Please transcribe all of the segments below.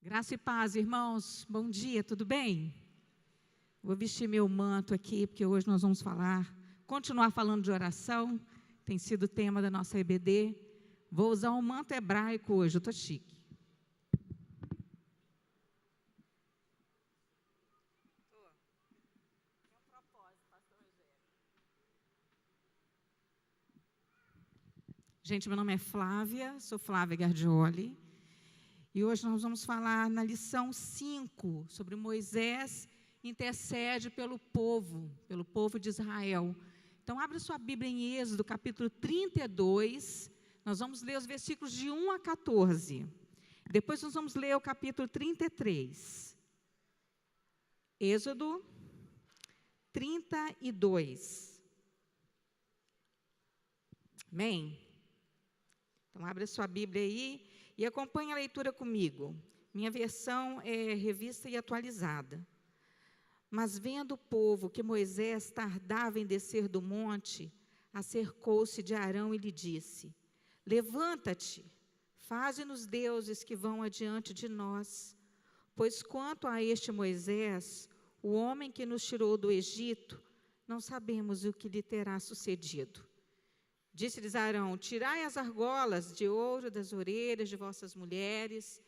Graça e paz, irmãos. Bom dia, tudo bem? Vou vestir meu manto aqui, porque hoje nós vamos continuar falando de oração, tem sido o tema da nossa EBD. Vou usar um manto hebraico hoje, eu estou chique. Gente, meu nome é Flávia, sou Flávia Gardioli. E hoje nós vamos falar na lição 5, sobre Moisés intercede pelo povo de Israel. Então, abra sua Bíblia em Êxodo, capítulo 32, nós vamos ler os versículos de 1 a 14. Depois nós vamos ler o capítulo 33. Êxodo 32. Amém? Então, abra sua Bíblia aí e acompanhe a leitura comigo. Minha versão é revista e atualizada. Mas vendo o povo que Moisés tardava em descer do monte, acercou-se de Arão e lhe disse: Levanta-te, faze-nos deuses que vão adiante de nós. Pois quanto a este Moisés, o homem que nos tirou do Egito, não sabemos o que lhe terá sucedido. Disse-lhes Arão: Tirai as argolas de ouro das orelhas de vossas mulheres,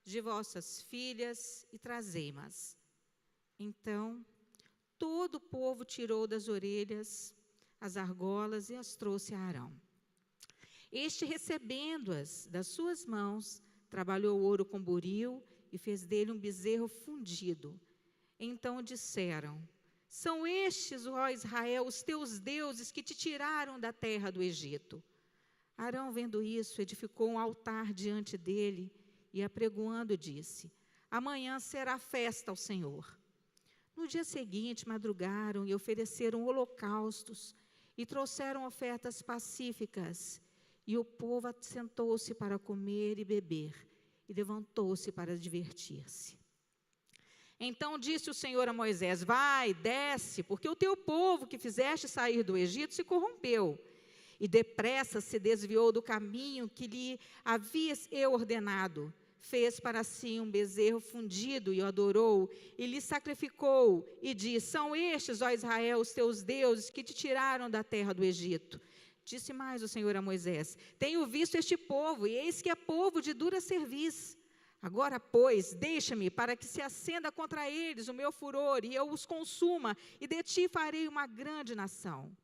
de vossas filhas, e trazei-mas. Então, todo o povo tirou das orelhas as argolas e as trouxe a Arão. Este, recebendo-as das suas mãos, trabalhou o ouro com buril e fez dele um bezerro fundido. Então disseram: São estes, ó Israel, os teus deuses que te tiraram da terra do Egito. Arão, vendo isso, edificou um altar diante dele e, apregoando, disse: Amanhã será festa ao Senhor. No dia seguinte, madrugaram e ofereceram holocaustos e trouxeram ofertas pacíficas. E o povo assentou-se para comer e beber e levantou-se para divertir-se. Então disse o Senhor a Moisés: Vai, desce, porque o teu povo que fizeste sair do Egito se corrompeu. E depressa se desviou do caminho que lhe havia eu ordenado. Fez para si um bezerro fundido e o adorou, e lhe sacrificou, e disse: São estes, ó Israel, os teus deuses que te tiraram da terra do Egito. Disse mais o Senhor a Moisés: Tenho visto este povo, e eis que é povo de dura cerviz. Agora, pois, deixa-me, para que se acenda contra eles o meu furor, e eu os consuma, e de ti farei uma grande nação.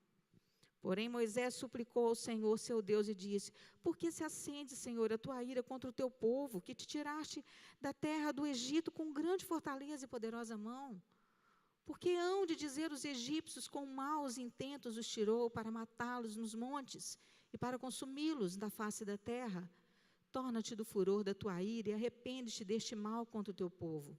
Porém, Moisés suplicou ao Senhor, seu Deus, e disse: Por que se acende, Senhor, a tua ira contra o teu povo, que te tiraste da terra do Egito com grande fortaleza e poderosa mão? Porque hão de dizer os egípcios, com maus intentos os tirou para matá-los nos montes e para consumi-los da face da terra? Torna-te do furor da tua ira e arrepende-te deste mal contra o teu povo.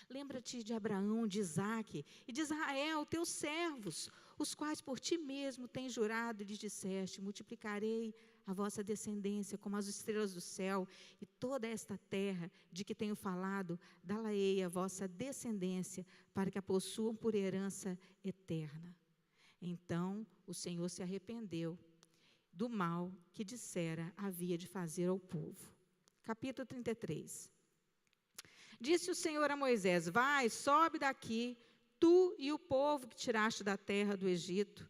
Lembra-te de Abraão, de Isaque e de Israel, teus servos, os quais por ti mesmo tens jurado e lhes disseste: multiplicarei a vossa descendência como as estrelas do céu, e toda esta terra de que tenho falado, dá-la-ei a vossa descendência, para que a possuam por herança eterna. Então o Senhor se arrependeu do mal que dissera havia de fazer ao povo. Capítulo 33. Disse o Senhor a Moisés: Vai, sobe daqui, tu e o povo que tiraste da terra do Egito,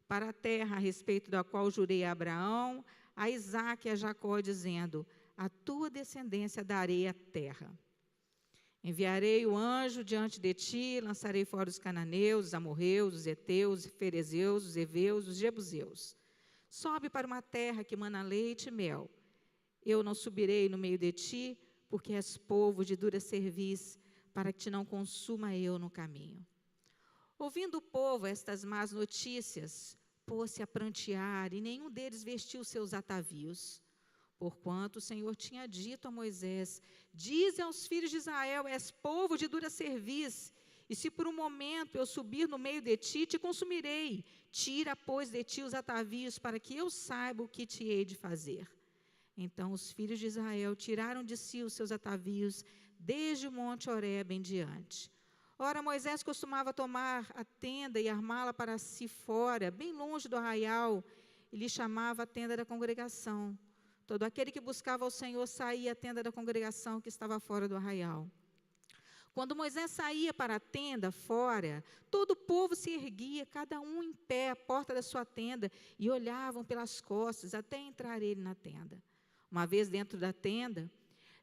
para a terra a respeito da qual jurei a Abraão, a Isaque e a Jacó, dizendo: A tua descendência darei a terra. Enviarei o anjo diante de ti, lançarei fora os cananeus, os amorreus, os heteus, os ferezeus, os heveus, os jebuseus. Sobe para uma terra que mana leite e mel. Eu não subirei no meio de ti, porque és povo de dura cerviz, para que te não consuma eu no caminho. Ouvindo o povo estas más notícias, pôs-se a prantear, e nenhum deles vestiu seus atavios. Porquanto o Senhor tinha dito a Moisés: Dize aos filhos de Israel: És povo de dura cerviz, e se por um momento eu subir no meio de ti, te consumirei. Tira, pois, de ti os atavios, para que eu saiba o que te hei de fazer. Então os filhos de Israel tiraram de si os seus atavios, desde o monte Horebe em diante. Ora, Moisés costumava tomar a tenda e armá-la para si fora, bem longe do arraial, e lhe chamava a tenda da congregação. Todo aquele que buscava ao Senhor saía à tenda da congregação que estava fora do arraial. Quando Moisés saía para a tenda fora, todo o povo se erguia, cada um em pé, à porta da sua tenda, e olhavam pelas costas até entrar ele na tenda. Uma vez dentro da tenda,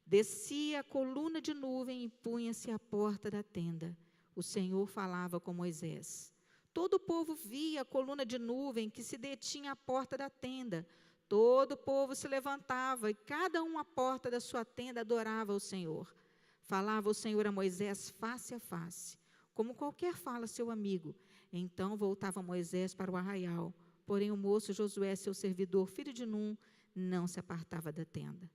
descia a coluna de nuvem e punha-se à porta da tenda. O Senhor falava com Moisés. Todo o povo via a coluna de nuvem que se detinha à porta da tenda. Todo o povo se levantava e cada um à porta da sua tenda adorava o Senhor. Falava o Senhor a Moisés face a face, como qualquer fala seu amigo. Então voltava Moisés para o arraial. Porém o moço Josué, seu servidor, filho de Num, não se apartava da tenda.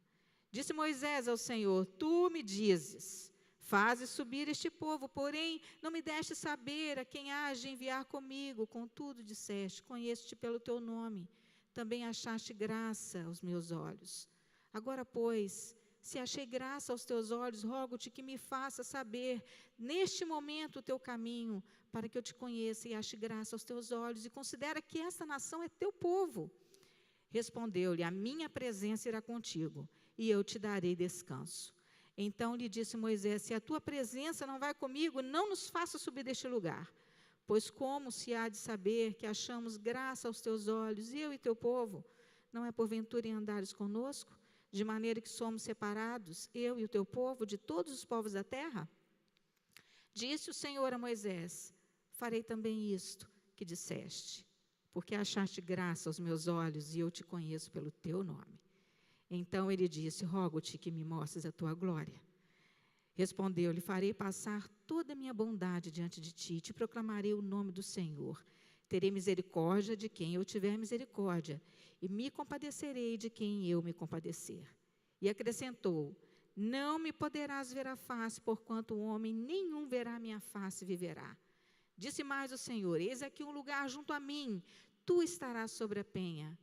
Disse Moisés ao Senhor: Tu me dizes, fazes subir este povo, porém não me deste saber a quem hás de enviar comigo. Contudo disseste: Conheço-te pelo teu nome. Também achaste graça aos meus olhos. Agora, pois, se achei graça aos teus olhos, rogo-te que me faça saber, neste momento, o teu caminho, para que eu te conheça e ache graça aos teus olhos, e considera que esta nação é teu povo. Respondeu-lhe: A minha presença irá contigo, e eu te darei descanso. Então lhe disse Moisés: Se a tua presença não vai comigo, não nos faça subir deste lugar. Pois como se há de saber que achamos graça aos teus olhos, eu e teu povo? Não é porventura em andares conosco? De maneira que somos separados, eu e o teu povo, de todos os povos da terra? Disse o Senhor a Moisés: Farei também isto que disseste, porque achaste graça aos meus olhos, e eu te conheço pelo teu nome. Então ele disse: Rogo-te que me mostres a tua glória. Respondeu-lhe: Farei passar toda a minha bondade diante de ti, te proclamarei o nome do Senhor. Terei misericórdia de quem eu tiver misericórdia, e me compadecerei de quem eu me compadecer. E acrescentou: Não me poderás ver a face, porquanto homem nenhum verá minha face e viverá. Disse mais o Senhor: Eis aqui um lugar junto a mim, tu estarás sobre a penha.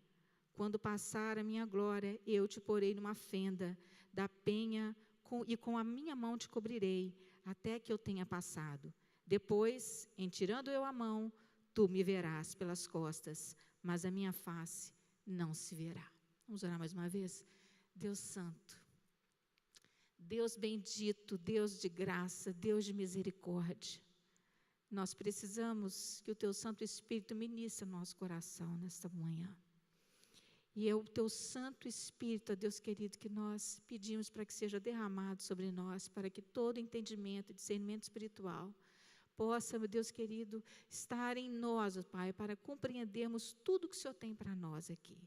Quando passar a minha glória, eu te porei numa fenda da penha, e com a minha mão te cobrirei, até que eu tenha passado. Depois, em tirando eu a mão, tu me verás pelas costas, mas a minha face não se verá. Vamos orar mais uma vez? Deus santo, Deus bendito, Deus de graça, Deus de misericórdia, nós precisamos que o teu Santo Espírito ministre o nosso coração nesta manhã. E é o teu Santo Espírito, ó Deus querido, que nós pedimos para que seja derramado sobre nós, para que todo entendimento e discernimento espiritual possa, meu Deus querido, estar em nós, ó Pai, para compreendermos tudo que o Senhor tem para nós aqui.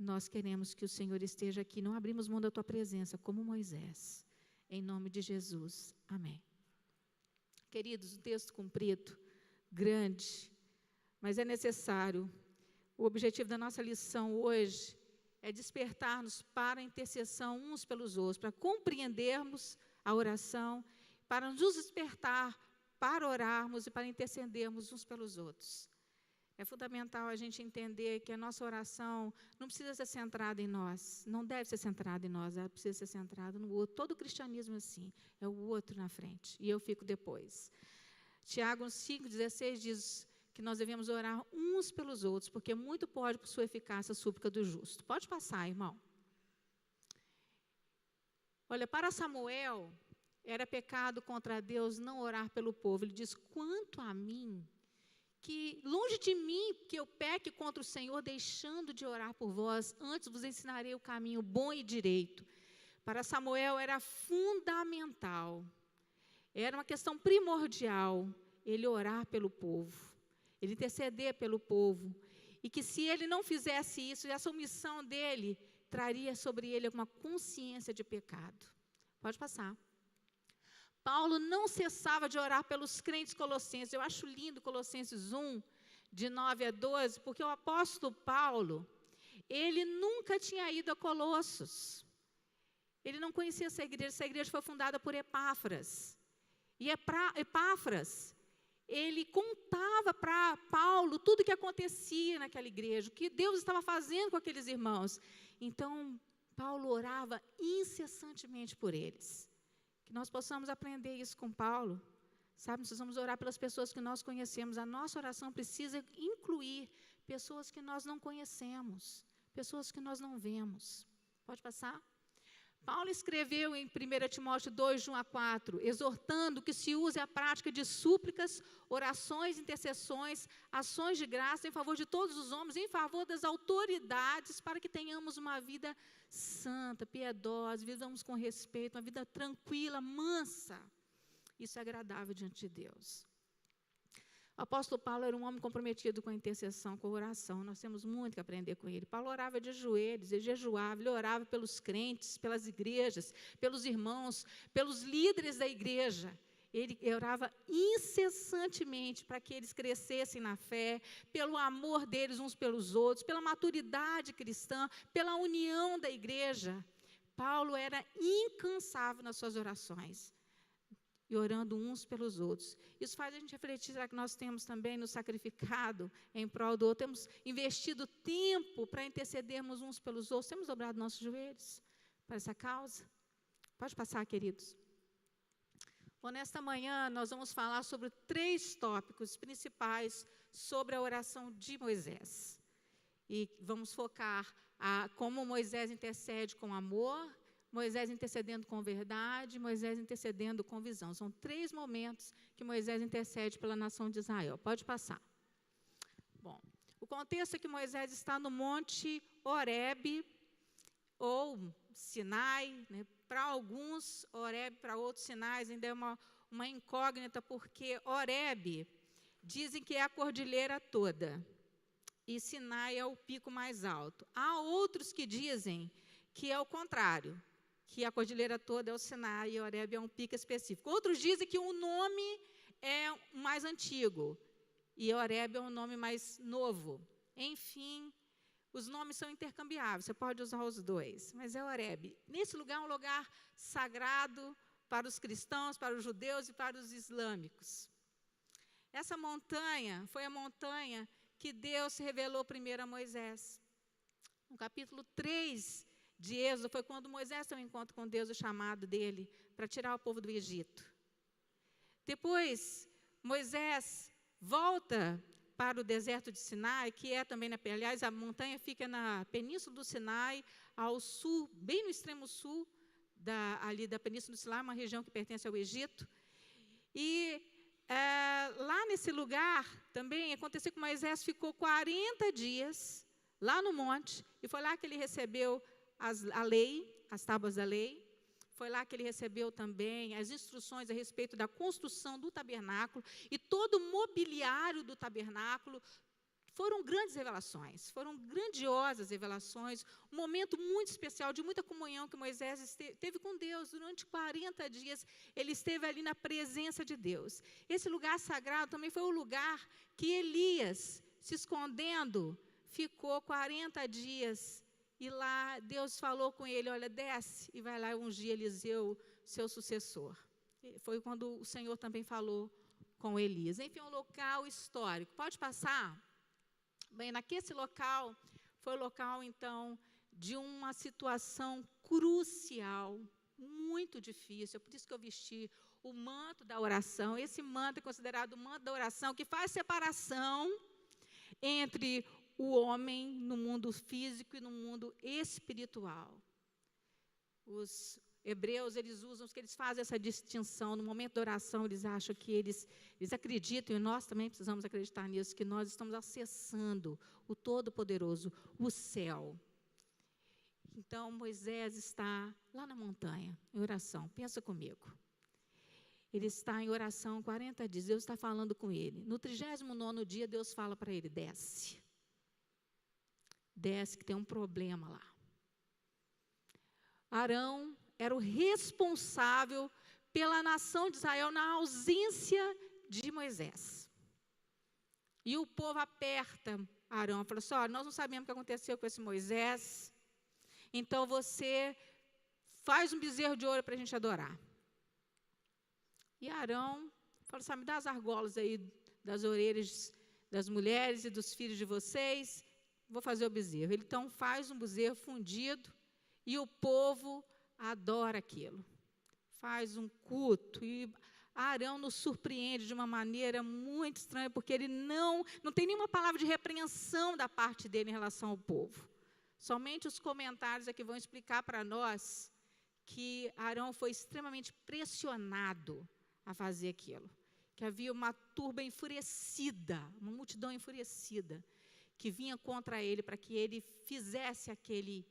Nós queremos que o Senhor esteja aqui, não abrimos mão da tua presença, como Moisés. Em nome de Jesus, amém. Queridos, um texto comprido, grande, mas é necessário. O objetivo da nossa lição hoje é despertar-nos para a intercessão uns pelos outros, para compreendermos a oração, para nos despertar para orarmos e para intercedermos uns pelos outros. É fundamental a gente entender que a nossa oração não precisa ser centrada em nós, não deve ser centrada em nós, ela precisa ser centrada no outro. Todo o cristianismo é assim, é o outro na frente, e eu fico depois. Tiago 5,16 diz que nós devemos orar uns pelos outros, porque muito pode, por sua eficácia, a súplica do justo. Pode passar, irmão. Olha, para Samuel, era pecado contra Deus não orar pelo povo. Ele diz: quanto a mim, que longe de mim que eu peque contra o Senhor, deixando de orar por vós, antes vos ensinarei o caminho bom e direito. Para Samuel era fundamental, era uma questão primordial, ele orar pelo povo, ele interceder pelo povo, e que se ele não fizesse isso, essa omissão dele traria sobre ele alguma consciência de pecado. Pode passar. Paulo não cessava de orar pelos crentes colossenses. Eu acho lindo Colossenses 1, de 9 a 12, porque o apóstolo Paulo, ele nunca tinha ido a Colossos. Ele não conhecia essa igreja foi fundada por Epáfras. E Epáfras, ele contava para Paulo tudo o que acontecia naquela igreja, o que Deus estava fazendo com aqueles irmãos. Então, Paulo orava incessantemente por eles. Que nós possamos aprender isso com Paulo, sabe? Nós precisamos orar pelas pessoas que nós conhecemos. A nossa oração precisa incluir pessoas que nós não conhecemos, pessoas que nós não vemos. Pode passar. Paulo escreveu em 1 Timóteo 2, de 1 a 4, exortando que se use a prática de súplicas, orações, intercessões, ações de graça em favor de todos os homens, em favor das autoridades, para que tenhamos uma vida santa, piedosa, vivamos com respeito, uma vida tranquila, mansa. Isso é agradável diante de Deus. O apóstolo Paulo era um homem comprometido com a intercessão, com a oração. Nós temos muito que aprender com ele. Paulo orava de joelhos, ele jejuava, ele orava pelos crentes, pelas igrejas, pelos irmãos, pelos líderes da igreja. Ele orava incessantemente para que eles crescessem na fé, pelo amor deles uns pelos outros, pela maturidade cristã, pela união da igreja. Paulo era incansável nas suas orações. E orando uns pelos outros. Isso faz a gente refletir, será que nós temos também nos sacrificado em prol do outro? Temos investido tempo para intercedermos uns pelos outros? Temos dobrado nossos joelhos para essa causa? Pode passar, queridos. Bom, nesta manhã nós vamos falar sobre 3 tópicos principais sobre a oração de Moisés. E vamos focar como Moisés intercede com amor, Moisés intercedendo com verdade, Moisés intercedendo com visão. São 3 momentos que Moisés intercede pela nação de Israel. Pode passar. Bom, o contexto é que Moisés está no Monte Horebe, ou Sinai, né? Para alguns, Horebe, para outros, Sinais, ainda é uma incógnita, porque Horebe dizem que é a cordilheira toda, e Sinai é o pico mais alto. Há outros que dizem que é o contrário, que a cordilheira toda é o Sinai e Horebe é um pico específico. Outros dizem que o nome é mais antigo e Horebe é um nome mais novo. Enfim, os nomes são intercambiáveis, você pode usar os 2, mas é Horebe. Nesse lugar é um lugar sagrado para os cristãos, para os judeus e para os islâmicos. Essa montanha foi a montanha que Deus se revelou primeiro a Moisés. No capítulo 3 de Êxodo, foi quando Moisés tem um encontro com Deus, o chamado dele, para tirar o povo do Egito. Depois, Moisés volta para o deserto de Sinai, que é também, aliás, a montanha fica na península do Sinai, ao sul, bem no extremo sul, ali da península do Sinai, uma região que pertence ao Egito. E lá nesse lugar, também aconteceu que Moisés ficou 40 dias lá no monte, e foi lá que ele recebeu a lei, as tábuas da lei. Foi lá que ele recebeu também as instruções a respeito da construção do tabernáculo e todo o mobiliário do tabernáculo. Foram grandes revelações, foram grandiosas revelações, um momento muito especial, de muita comunhão que Moisés teve com Deus. Durante 40 dias, ele esteve ali na presença de Deus. Esse lugar sagrado também foi o lugar que Elias, se escondendo, ficou 40 dias. E lá Deus falou com ele, olha, desce e vai lá ungir Eliseu, seu sucessor. Foi quando o Senhor também falou com Elias. Enfim, um local histórico. Pode passar? Bem, naquele local, foi o local, então, de uma situação crucial, muito difícil. É por isso que eu vesti o manto da oração. Esse manto é considerado o manto da oração, que faz separação entre o homem no mundo físico e no mundo espiritual. Os hebreus, eles fazem essa distinção. No momento da oração, eles acham que eles acreditam, e nós também precisamos acreditar nisso, que nós estamos acessando o Todo-Poderoso, o céu. Então, Moisés está lá na montanha, em oração. Pensa comigo. Ele está em oração 40 dias, Deus está falando com ele. No 39º dia, Deus fala para ele, desce. Desce, que tem um problema lá. Arão era o responsável pela nação de Israel na ausência de Moisés. E o povo aperta Arão, fala assim, olha, nós não sabemos o que aconteceu com esse Moisés, então você faz um bezerro de ouro para a gente adorar. E Arão fala assim, me dá as argolas aí das orelhas das mulheres e dos filhos de vocês, vou fazer o bezerro. Ele então faz um bezerro fundido e o povo adora aquilo. Faz um culto e Arão nos surpreende de uma maneira muito estranha, porque ele não tem nenhuma palavra de repreensão da parte dele em relação ao povo. Somente os comentários aqui vão explicar para nós que Arão foi extremamente pressionado a fazer aquilo. Que havia uma turba enfurecida, uma multidão enfurecida, que vinha contra ele para que ele fizesse aquele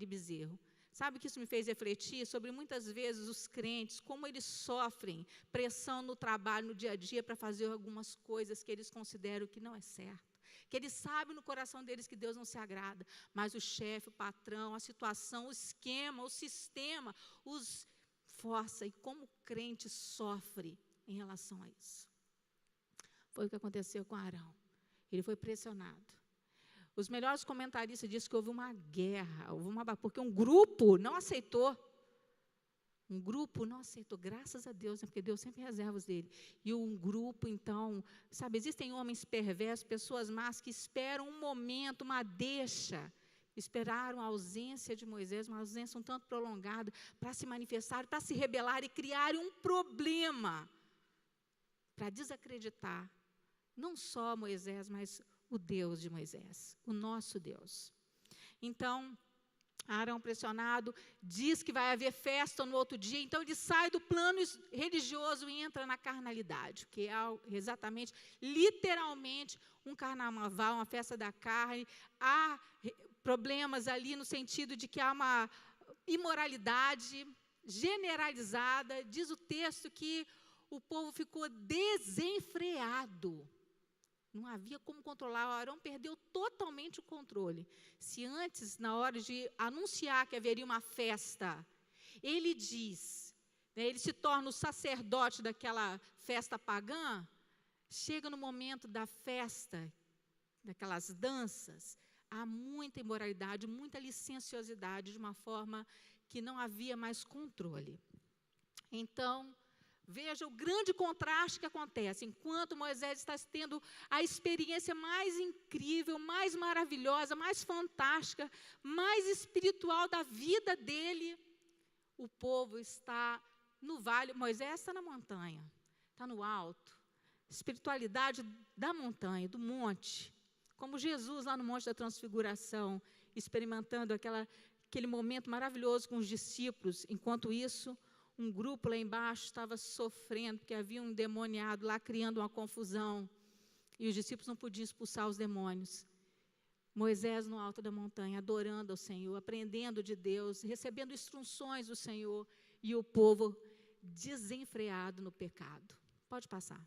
bezerro. Sabe que isso me fez refletir sobre muitas vezes os crentes, como eles sofrem pressão no trabalho, no dia a dia, para fazer algumas coisas que eles consideram que não é certo. Que eles sabem no coração deles que Deus não se agrada, mas o chefe, o patrão, a situação, o esquema, o sistema, os força. E como o crente sofre em relação a isso. Foi o que aconteceu com Arão. Ele foi pressionado. Os melhores comentaristas dizem que houve uma guerra, porque um grupo não aceitou. Um grupo não aceitou, graças a Deus, porque Deus sempre reserva os dele. E um grupo, então, sabe, existem homens perversos, pessoas más que esperam um momento, uma deixa. Esperaram a ausência de Moisés, uma ausência um tanto prolongada, para se manifestar, para se rebelar e criar um problema, para desacreditar, não só Moisés, mas o Deus de Moisés, o nosso Deus. Então, Arão pressionado, diz que vai haver festa no outro dia, então ele sai do plano religioso e entra na carnalidade, que é exatamente, literalmente, um carnaval, uma festa da carne. Há problemas ali no sentido de que há uma imoralidade generalizada. Diz o texto que o povo ficou desenfreado. Não havia como controlar. O Arão perdeu totalmente o controle. Se antes, na hora de anunciar que haveria uma festa, ele diz, ele se torna o sacerdote daquela festa pagã, chega no momento da festa, daquelas danças, há muita imoralidade, muita licenciosidade, de uma forma que não havia mais controle. Então, veja o grande contraste que acontece. Enquanto Moisés está tendo a experiência mais incrível, mais maravilhosa, mais fantástica, mais espiritual da vida dele, o povo está no vale. Moisés está na montanha, está no alto. Espiritualidade da montanha, do monte. Como Jesus lá no Monte da Transfiguração, experimentando aquele momento maravilhoso com os discípulos. Enquanto isso, um grupo lá embaixo estava sofrendo, porque havia um endemoniado lá criando uma confusão. E os discípulos não podiam expulsar os demônios. Moisés no alto da montanha, adorando ao Senhor, aprendendo de Deus, recebendo instruções do Senhor. E o povo desenfreado no pecado. Pode passar.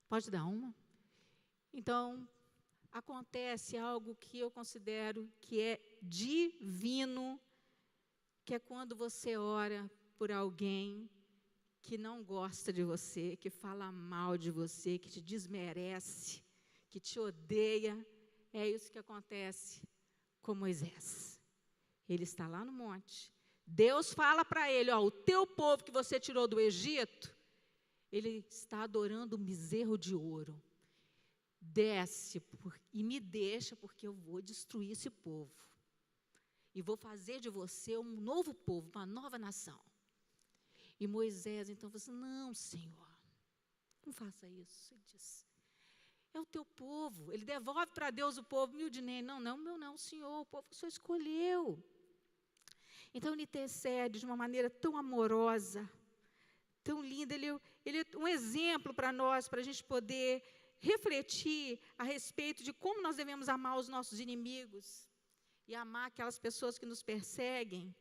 Pode dar uma? Então, acontece algo que eu considero que é divino, que é quando você ora por alguém que não gosta de você, que fala mal de você, que te desmerece, que te odeia. É isso que acontece com Moisés. Ele está lá no monte. Deus fala para ele, o teu povo que você tirou do Egito, ele está adorando um bezerro de ouro. Desce e me deixa, porque eu vou destruir esse povo. E vou fazer de você um novo povo, uma nova nação. E Moisés, então, falou assim, não, Senhor, não faça isso. Ele diz, é o teu povo. Ele devolve para Deus o povo, Mildinei, não, Senhor, o povo que o Senhor escolheu. Então, ele intercede de uma maneira tão amorosa, tão linda. Ele é um exemplo para nós, para a gente poder refletir a respeito de como nós devemos amar os nossos inimigos e amar aquelas pessoas que nos perseguem,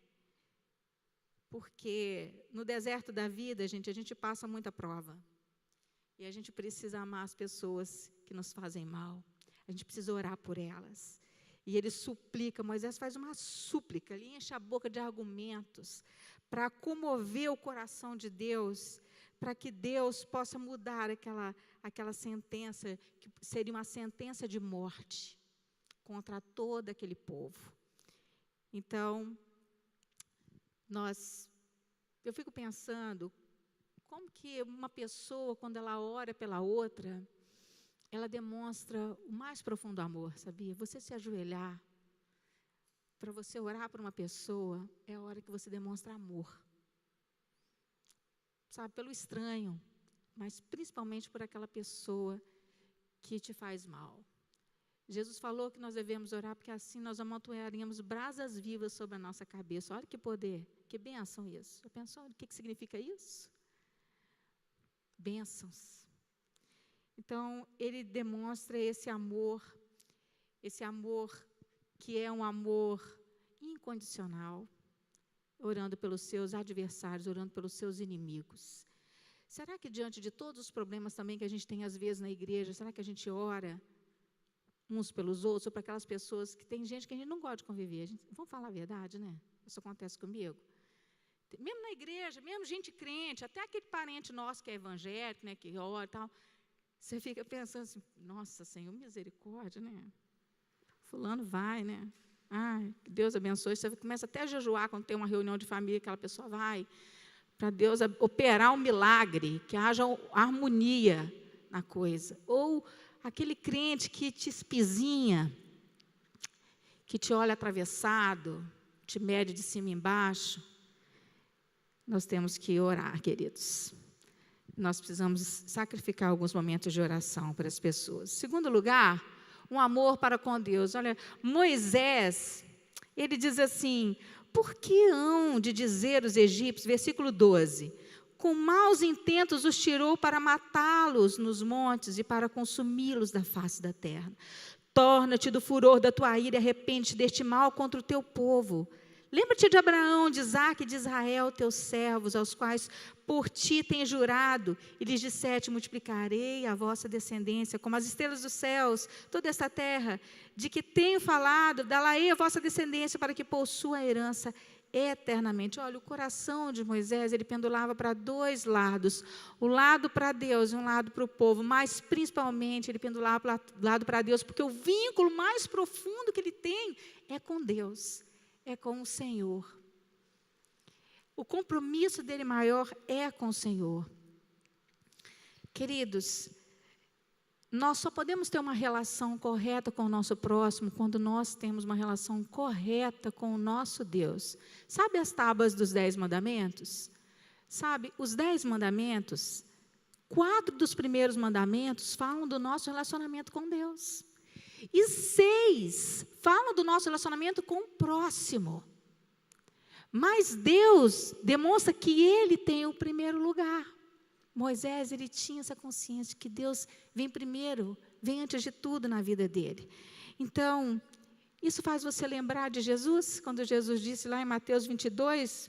porque no deserto da vida, a gente passa muita prova, e a gente precisa amar as pessoas que nos fazem mal, a gente precisa orar por elas, e ele suplica, Moisés faz uma súplica, ele enche a boca de argumentos, para comover o coração de Deus, para que Deus possa mudar aquela sentença, que seria uma sentença de morte, contra todo aquele povo. Então, eu fico pensando, como que uma pessoa, quando ela ora pela outra, ela demonstra o mais profundo amor, sabia? Você se ajoelhar, para você orar por uma pessoa, é a hora que você demonstra amor. Sabe, pelo estranho, mas principalmente por aquela pessoa que te faz mal. Jesus falou que nós devemos orar, porque assim nós amontoaríamos brasas vivas sobre a nossa cabeça. Olha que poder, que bênção isso. Já pensou o que significa isso? Bênçãos. Então, ele demonstra esse amor que é um amor incondicional, orando pelos seus adversários, orando pelos seus inimigos. Será que diante de todos os problemas também que a gente tem às vezes na igreja, será que a gente ora uns pelos outros, ou para aquelas pessoas que tem gente que a gente não gosta de conviver? Vamos falar a verdade, né? Isso acontece comigo. Mesmo na igreja, mesmo gente crente, até aquele parente nosso que é evangélico, né, que ora e tal, você fica pensando assim, nossa, Senhor, misericórdia, né? Fulano vai, né? Ai, que Deus abençoe. Você começa até a jejuar quando tem uma reunião de família, aquela pessoa vai, para Deus operar um milagre, que haja harmonia na coisa. Ou aquele crente que te espizinha, que te olha atravessado, te mede de cima e embaixo. Nós temos que orar, queridos. Nós precisamos sacrificar alguns momentos de oração para as pessoas. Segundo lugar, um amor para com Deus. Olha, Moisés, ele diz assim, por que hão de dizer os egípcios, versículo 12, com maus intentos os tirou para matá-los nos montes e para consumi-los da face da terra. Torna-te do furor da tua ira e arrepende-te deste mal contra o teu povo. Lembra-te de Abraão, de Isaque e de Israel, teus servos, aos quais por ti tens jurado, e lhes disseste, multiplicarei a vossa descendência, como as estrelas dos céus, toda esta terra, de que tenho falado, dá-la-ei a vossa descendência, para que possua a herança eternamente. Olha, o coração de Moisés, ele pendulava para dois lados, o lado para Deus e um lado para o povo, mas principalmente ele pendulava para o lado para Deus, porque o vínculo mais profundo que ele tem é com Deus. É com o Senhor. O compromisso dele maior é com o Senhor. Queridos, nós só podemos ter uma relação correta com o nosso próximo quando nós temos uma relação correta com o nosso Deus. Sabe as tábuas dos 10 mandamentos? Sabe, os 10 mandamentos, 4 dos primeiros mandamentos falam do nosso relacionamento com Deus. E 6 falam do nosso relacionamento com o próximo. Mas Deus demonstra que Ele tem o primeiro lugar. Moisés, ele tinha essa consciência de que Deus vem primeiro, vem antes de tudo na vida dele. Então, isso faz você lembrar de Jesus, quando Jesus disse lá em Mateus 22,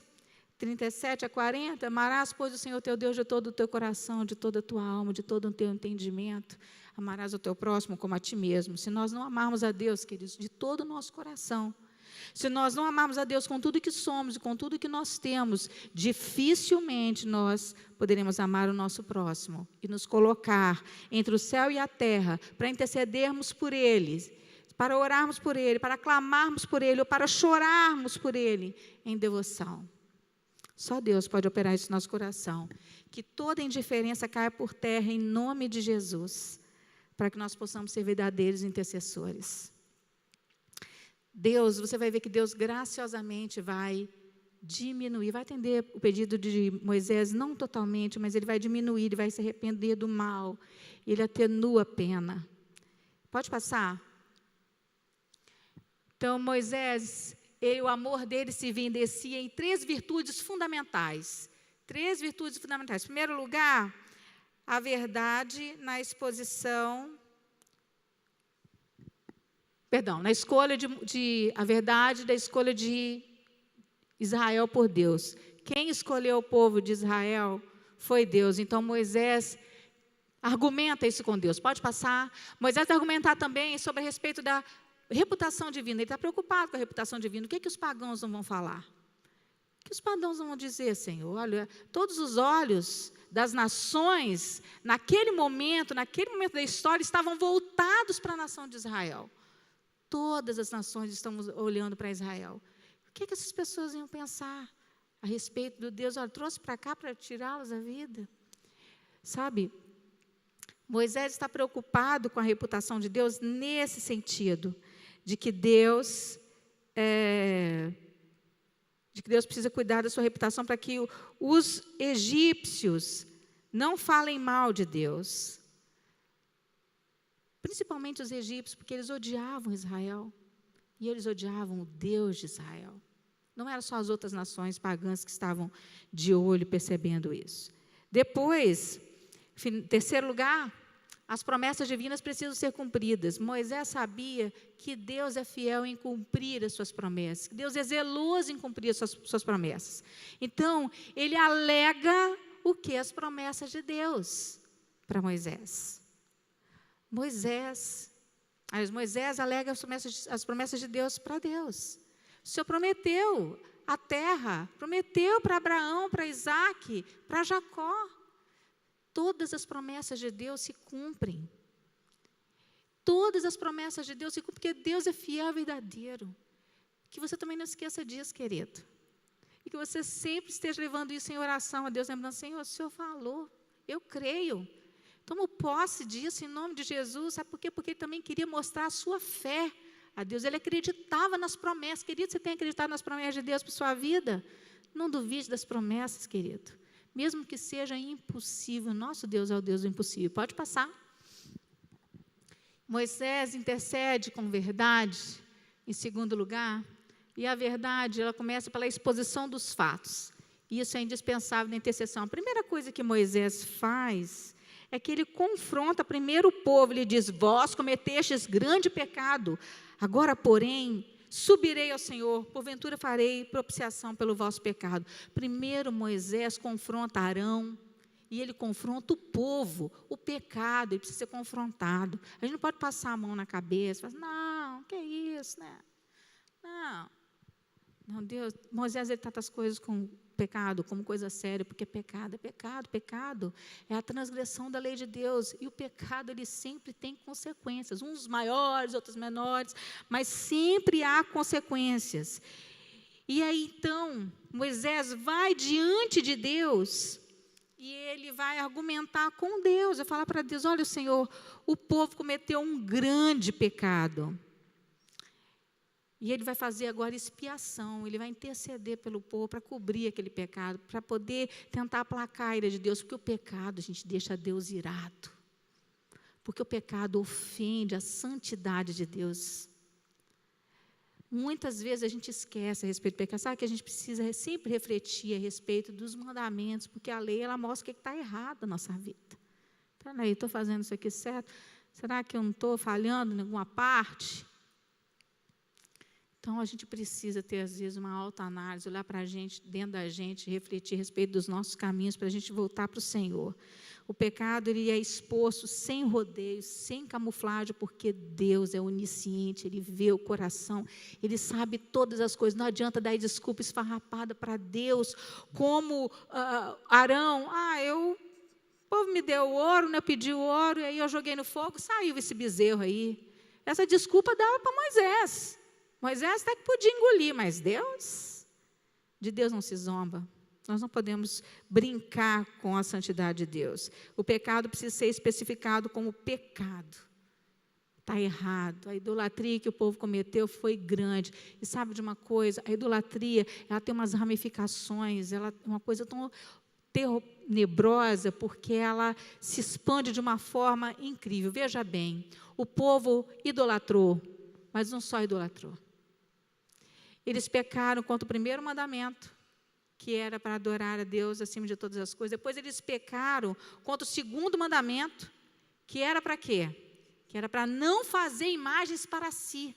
37 a 40, amarás, pois, o Senhor teu Deus de todo o teu coração, de toda a tua alma, de todo o teu entendimento. Amarás o teu próximo como a ti mesmo. Se nós não amarmos a Deus, queridos, de todo o nosso coração, se nós não amarmos a Deus com tudo que somos e com tudo que nós temos, dificilmente nós poderemos amar o nosso próximo e nos colocar entre o céu e a terra para intercedermos por Ele, para orarmos por Ele, para clamarmos por Ele ou para chorarmos por Ele em devoção. Só Deus pode operar isso no nosso coração. Que toda indiferença caia por terra em nome de Jesus, para que nós possamos ser verdadeiros intercessores. Deus, você vai ver que Deus graciosamente vai diminuir, vai atender o pedido de Moisés, não totalmente, mas Ele vai diminuir, Ele vai se arrepender do mal, Ele atenua a pena. Pode passar? Então, Moisés, o amor dele se evidencia em 3 virtudes fundamentais. 3 virtudes fundamentais. Em primeiro lugar, a verdade na exposição, na escolha a verdade da escolha de Israel por Deus. Quem escolheu o povo de Israel foi Deus. Então, Moisés argumenta isso com Deus. Pode passar? Moisés vai argumentar também sobre a respeito da reputação divina. Ele está preocupado com a reputação divina. O que os pagãos não vão falar? O que os pagãos não vão dizer, Senhor? Olha, todos os olhos das nações, naquele momento da história, estavam voltados para a nação de Israel. Todas as nações estão olhando para Israel. O que essas pessoas iam pensar a respeito do Deus? Olha, trouxe para cá para tirá-los da vida. Sabe, Moisés está preocupado com a reputação de Deus nesse sentido, de que Deus precisa cuidar da sua reputação para que os egípcios não falem mal de Deus. principalmente os egípcios, porque eles odiavam Israel, e eles odiavam o Deus de Israel. Não eram só as outras nações pagãs que estavam de olho percebendo isso. Depois, em terceiro lugar, as promessas divinas precisam ser cumpridas. Moisés sabia que Deus é fiel em cumprir as suas promessas, que Deus é zeloso em cumprir as suas promessas. Então, ele alega o que? As promessas de Deus para Moisés. Moisés alega as promessas de Deus para Deus. O Senhor prometeu a terra, prometeu para Abraão, para Isaac, para Jacó. Todas as promessas de Deus se cumprem. Todas as promessas de Deus se cumprem, porque Deus é fiel e verdadeiro. Que você também não esqueça disso, querido. E que você sempre esteja levando isso em oração a Deus, lembrando, Senhor, o Senhor falou, eu creio. Tomo posse disso em nome de Jesus. Sabe por quê? Porque Ele também queria mostrar a sua fé a Deus. Ele acreditava nas promessas. Querido, você tem acreditado nas promessas de Deus para a sua vida? Não duvide das promessas, querido. Mesmo que seja impossível, nosso Deus é o Deus do impossível. Pode passar. Moisés intercede com verdade, em segundo lugar, e a verdade, ela começa pela exposição dos fatos. Isso é indispensável na intercessão. A primeira coisa que Moisés faz é que ele confronta primeiro o povo, ele diz, vós cometestes grande pecado, agora, porém, subirei ao Senhor, porventura farei propiciação pelo vosso pecado. Primeiro Moisés confronta Arão, e ele confronta o povo, o pecado, ele precisa ser confrontado. A gente não pode passar a mão na cabeça, falar, não, que é isso, né? Não, Deus, Moisés, ele trata as coisas com pecado como coisa séria, porque pecado é pecado, pecado é a transgressão da lei de Deus, e o pecado, ele sempre tem consequências, uns maiores, outros menores, mas sempre há consequências. E aí, então, Moisés vai diante de Deus, e ele vai argumentar com Deus, vai falar para Deus, olha, Senhor, o povo cometeu um grande pecado, e ele vai fazer agora expiação, ele vai interceder pelo povo para cobrir aquele pecado, para poder tentar aplacar a ira de Deus, porque o pecado, a gente deixa Deus irado, porque o pecado ofende a santidade de Deus. Muitas vezes a gente esquece a respeito do pecado, sabe que a gente precisa sempre refletir a respeito dos mandamentos, porque a lei, ela mostra o que está errado na nossa vida. Peraí, estou fazendo isso aqui certo? Será que eu não estou falhando em alguma parte? Então, a gente precisa ter, às vezes, uma autoanálise, olhar para a gente, dentro da gente, refletir a respeito dos nossos caminhos, para a gente voltar para o Senhor. O pecado, ele é exposto sem rodeios, sem camuflagem, porque Deus é onisciente, Ele vê o coração, Ele sabe todas as coisas. Não adianta dar desculpa esfarrapada para Deus, como Arão, o povo me deu ouro, né, eu pedi o ouro, e aí eu joguei no fogo, saiu esse bezerro aí. Essa desculpa dava para Moisés. Moisés até que podia engolir, mas de Deus não se zomba. Nós não podemos brincar com a santidade de Deus. O pecado precisa ser especificado como pecado. Está errado. A idolatria que o povo cometeu foi grande. E sabe de uma coisa? A idolatria, ela tem umas ramificações, ela é uma coisa tão tenebrosa, porque ela se expande de uma forma incrível. Veja bem, o povo idolatrou, mas não só idolatrou. Eles pecaram contra o primeiro mandamento, que era para adorar a Deus acima de todas as coisas. Depois eles pecaram contra o segundo mandamento, que era para quê? Que era para não fazer imagens para si.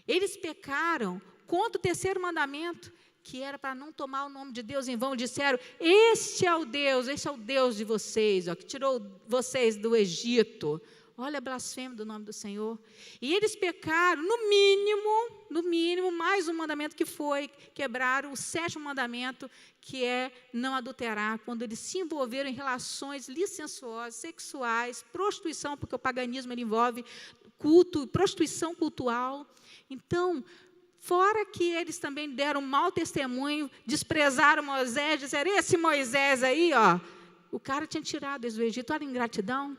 Eles pecaram contra o terceiro mandamento, que era para não tomar o nome de Deus em vão. Disseram, este é o Deus de vocês, que tirou vocês do Egito. Olha a blasfêmia do nome do Senhor. E eles pecaram, no mínimo, mais um mandamento que foi, quebraram o sétimo mandamento, que é não adulterar, quando eles se envolveram em relações licenciosas, sexuais, prostituição, porque o paganismo ele envolve culto, prostituição cultural. Então, fora que eles também deram mau testemunho, desprezaram Moisés, disseram, esse Moisés aí, o cara tinha tirado eles do Egito, olha a ingratidão.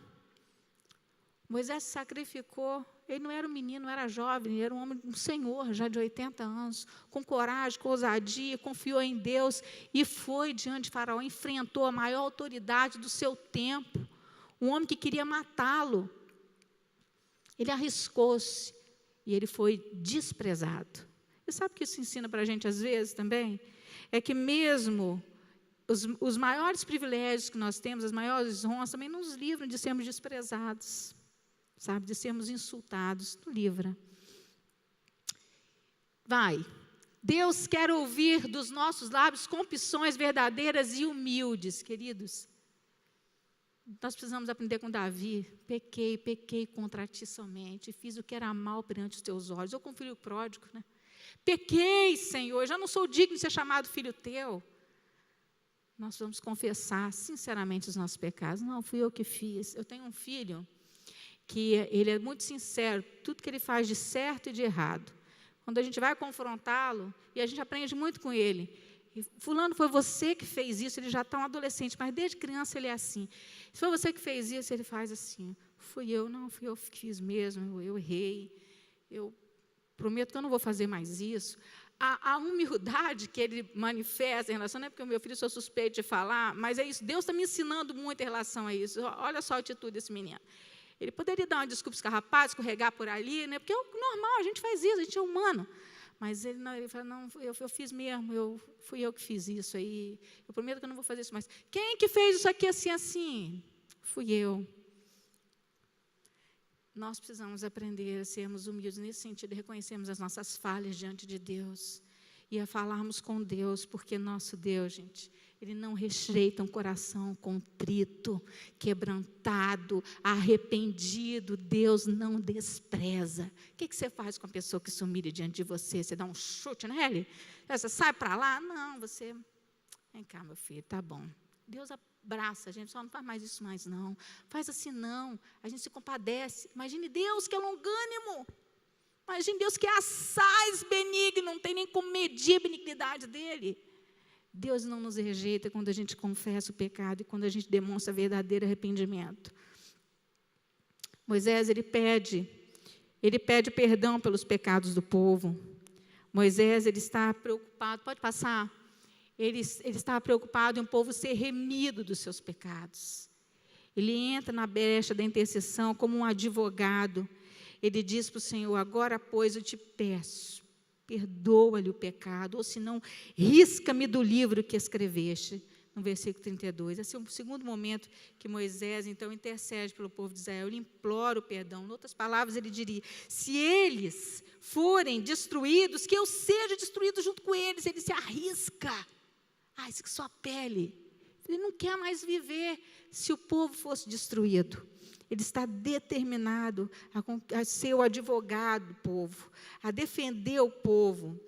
Moisés se sacrificou, ele não era um menino, não era jovem, ele era um senhor já de 80 anos, com coragem, com ousadia, confiou em Deus e foi diante de Faraó, enfrentou a maior autoridade do seu tempo, um homem que queria matá-lo. Ele arriscou-se e ele foi desprezado. E sabe o que isso ensina para a gente às vezes também? É que mesmo os maiores privilégios que nós temos, as maiores honras, também nos livram de sermos desprezados, sabe, de sermos insultados, nos livra. Vai. Deus quer ouvir dos nossos lábios confissões verdadeiras e humildes, queridos. Nós precisamos aprender com Davi. Pequei contra ti somente, fiz o que era mal perante os teus olhos. Eu com o filho pródigo, né? Pequei, Senhor, já não sou digno de ser chamado filho teu. Nós vamos confessar sinceramente os nossos pecados. Não, fui eu que fiz. Eu tenho um filho que ele é muito sincero, tudo que ele faz de certo e de errado. Quando a gente vai confrontá-lo, e a gente aprende muito com ele, e, fulano, foi você que fez isso, ele já está um adolescente, mas desde criança ele é assim. Se foi você que fez isso, ele faz assim. Fui eu que fiz mesmo, eu errei, eu prometo que eu não vou fazer mais isso. A humildade que ele manifesta em relação, não é porque o meu filho sou suspeito de falar, mas é isso, Deus está me ensinando muito em relação a isso. Olha só a atitude desse menino. Ele poderia dar uma desculpa escarrapada, escorregar por ali, né? Porque é normal, a gente faz isso, a gente é humano. Mas ele fala, não, eu fiz mesmo, fui eu que fiz isso aí, eu prometo que eu não vou fazer isso mais. Quem que fez isso aqui assim? Fui eu. Nós precisamos aprender a sermos humildes nesse sentido, reconhecermos as nossas falhas diante de Deus e a falarmos com Deus, porque nosso Deus, gente, Ele não rejeita um coração contrito, quebrantado, arrependido. Deus não despreza. O que você faz com a pessoa que se humilha diante de você? Você dá um chute nele? Você sai para lá? Não, você... Vem cá, meu filho, tá bom. Deus abraça a gente, só não faz mais isso mais não. Faz assim não, a gente se compadece. Imagine Deus que é longânimo. Imagine Deus que é assaz benigno, não tem nem como medir a benignidade dele. Deus não nos rejeita quando a gente confessa o pecado e quando a gente demonstra verdadeiro arrependimento. Moisés, ele pede perdão pelos pecados do povo. Moisés, ele está preocupado, pode passar? Ele está preocupado em o povo ser remido dos seus pecados. Ele entra na brecha da intercessão como um advogado. Ele diz para o Senhor, agora, pois, eu te peço, perdoa-lhe o pecado, ou se não, risca-me do livro que escreveste, no versículo 32. Esse é o segundo momento que Moisés, então, intercede pelo povo de Israel, ele implora o perdão. Em outras palavras, ele diria, se eles forem destruídos, que eu seja destruído junto com eles. Ele se arrisca, isso que sua pele. Ele não quer mais viver se o povo fosse destruído. Ele está determinado a ser o advogado do povo, a defender o povo.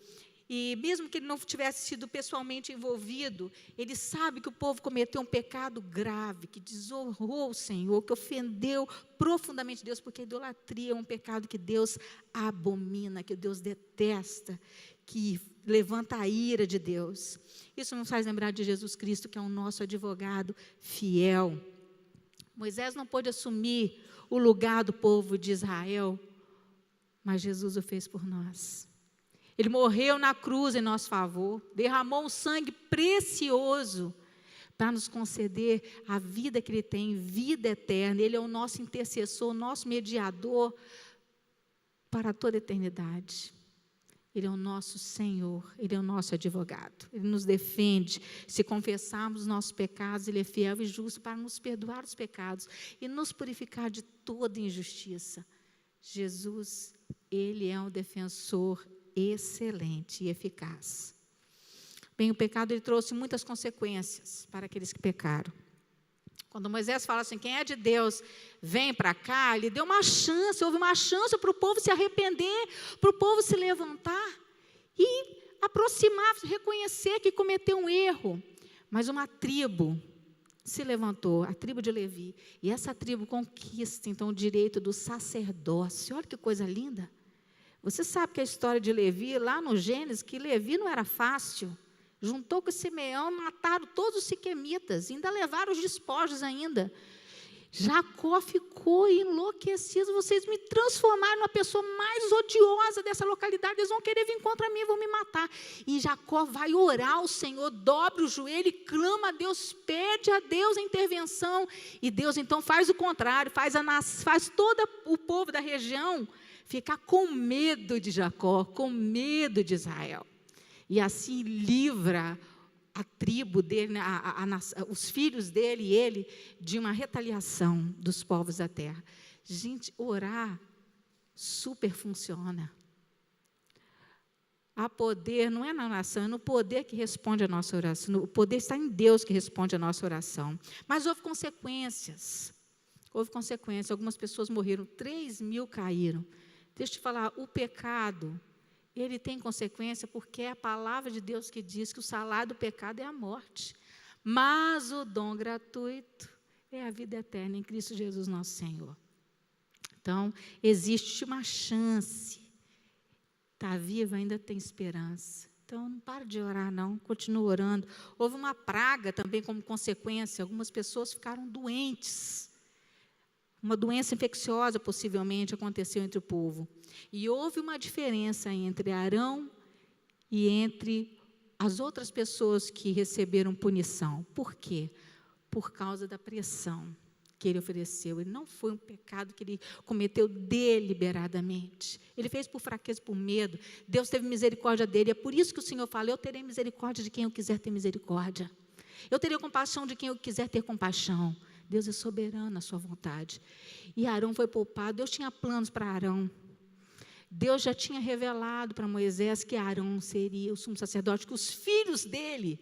E mesmo que ele não tivesse sido pessoalmente envolvido, ele sabe que o povo cometeu um pecado grave, que desonrou o Senhor, que ofendeu profundamente Deus, porque a idolatria é um pecado que Deus abomina, que Deus detesta, que levanta a ira de Deus. Isso nos faz lembrar de Jesus Cristo, que é o nosso advogado fiel. Moisés não pôde assumir o lugar do povo de Israel, mas Jesus o fez por nós. Ele morreu na cruz em nosso favor, derramou um sangue precioso para nos conceder a vida que Ele tem, vida eterna. Ele é o nosso intercessor, o nosso mediador para toda a eternidade. Ele é o nosso Senhor, Ele é o nosso advogado. Ele nos defende. Se confessarmos os nossos pecados, Ele é fiel e justo para nos perdoar os pecados e nos purificar de toda injustiça. Jesus, Ele é um defensor excelente e eficaz. Bem, o pecado ele trouxe muitas consequências para aqueles que pecaram. Quando Moisés fala assim, quem é de Deus, vem para cá, ele deu uma chance, houve uma chance para o povo se arrepender, para o povo se levantar e aproximar, reconhecer que cometeu um erro. Mas uma tribo se levantou, a tribo de Levi, e essa tribo conquista, então, o direito do sacerdócio. Olha que coisa linda. Você sabe que a história de Levi, lá no Gênesis, que Levi não era fácil. Juntou com Simeão, mataram todos os siquemitas, ainda levaram os despojos ainda. Jacó ficou enlouquecido. Vocês me transformaram numa pessoa mais odiosa dessa localidade. Eles vão querer vir contra mim, vão me matar. E Jacó vai orar ao Senhor, dobra o joelho e clama a Deus, pede a Deus a intervenção. E Deus então faz o contrário, faz todo o povo da região ficar com medo de Jacó, com medo de Israel. E assim livra a tribo dele, os filhos dele e ele, de uma retaliação dos povos da terra. Gente, orar super funciona. Há poder, não é na oração, é no poder que responde a nossa oração. O poder está em Deus que responde a nossa oração. Mas houve consequências. Algumas pessoas morreram, 3.000 caíram. Deixa eu te falar, o pecado, ele tem consequência porque é a palavra de Deus que diz que o salário do pecado é a morte. Mas o dom gratuito é a vida eterna em Cristo Jesus nosso Senhor. Então, existe uma chance. Está vivo, ainda tem esperança. Então, não para de orar, não. Continua orando. Houve uma praga também como consequência. Algumas pessoas ficaram doentes. Uma doença infecciosa, possivelmente, aconteceu entre o povo. E houve uma diferença entre Arão e entre as outras pessoas que receberam punição. Por quê? Por causa da pressão que ele ofereceu. Ele não foi um pecado que ele cometeu deliberadamente. Ele fez por fraqueza, por medo. Deus teve misericórdia dele. É por isso que o Senhor fala, eu terei misericórdia de quem eu quiser ter misericórdia. Eu terei compaixão de quem eu quiser ter compaixão. Deus é soberano na sua vontade. E Arão foi poupado. Deus tinha planos para Arão. Deus já tinha revelado para Moisés que Arão seria o sumo sacerdote, que os filhos dele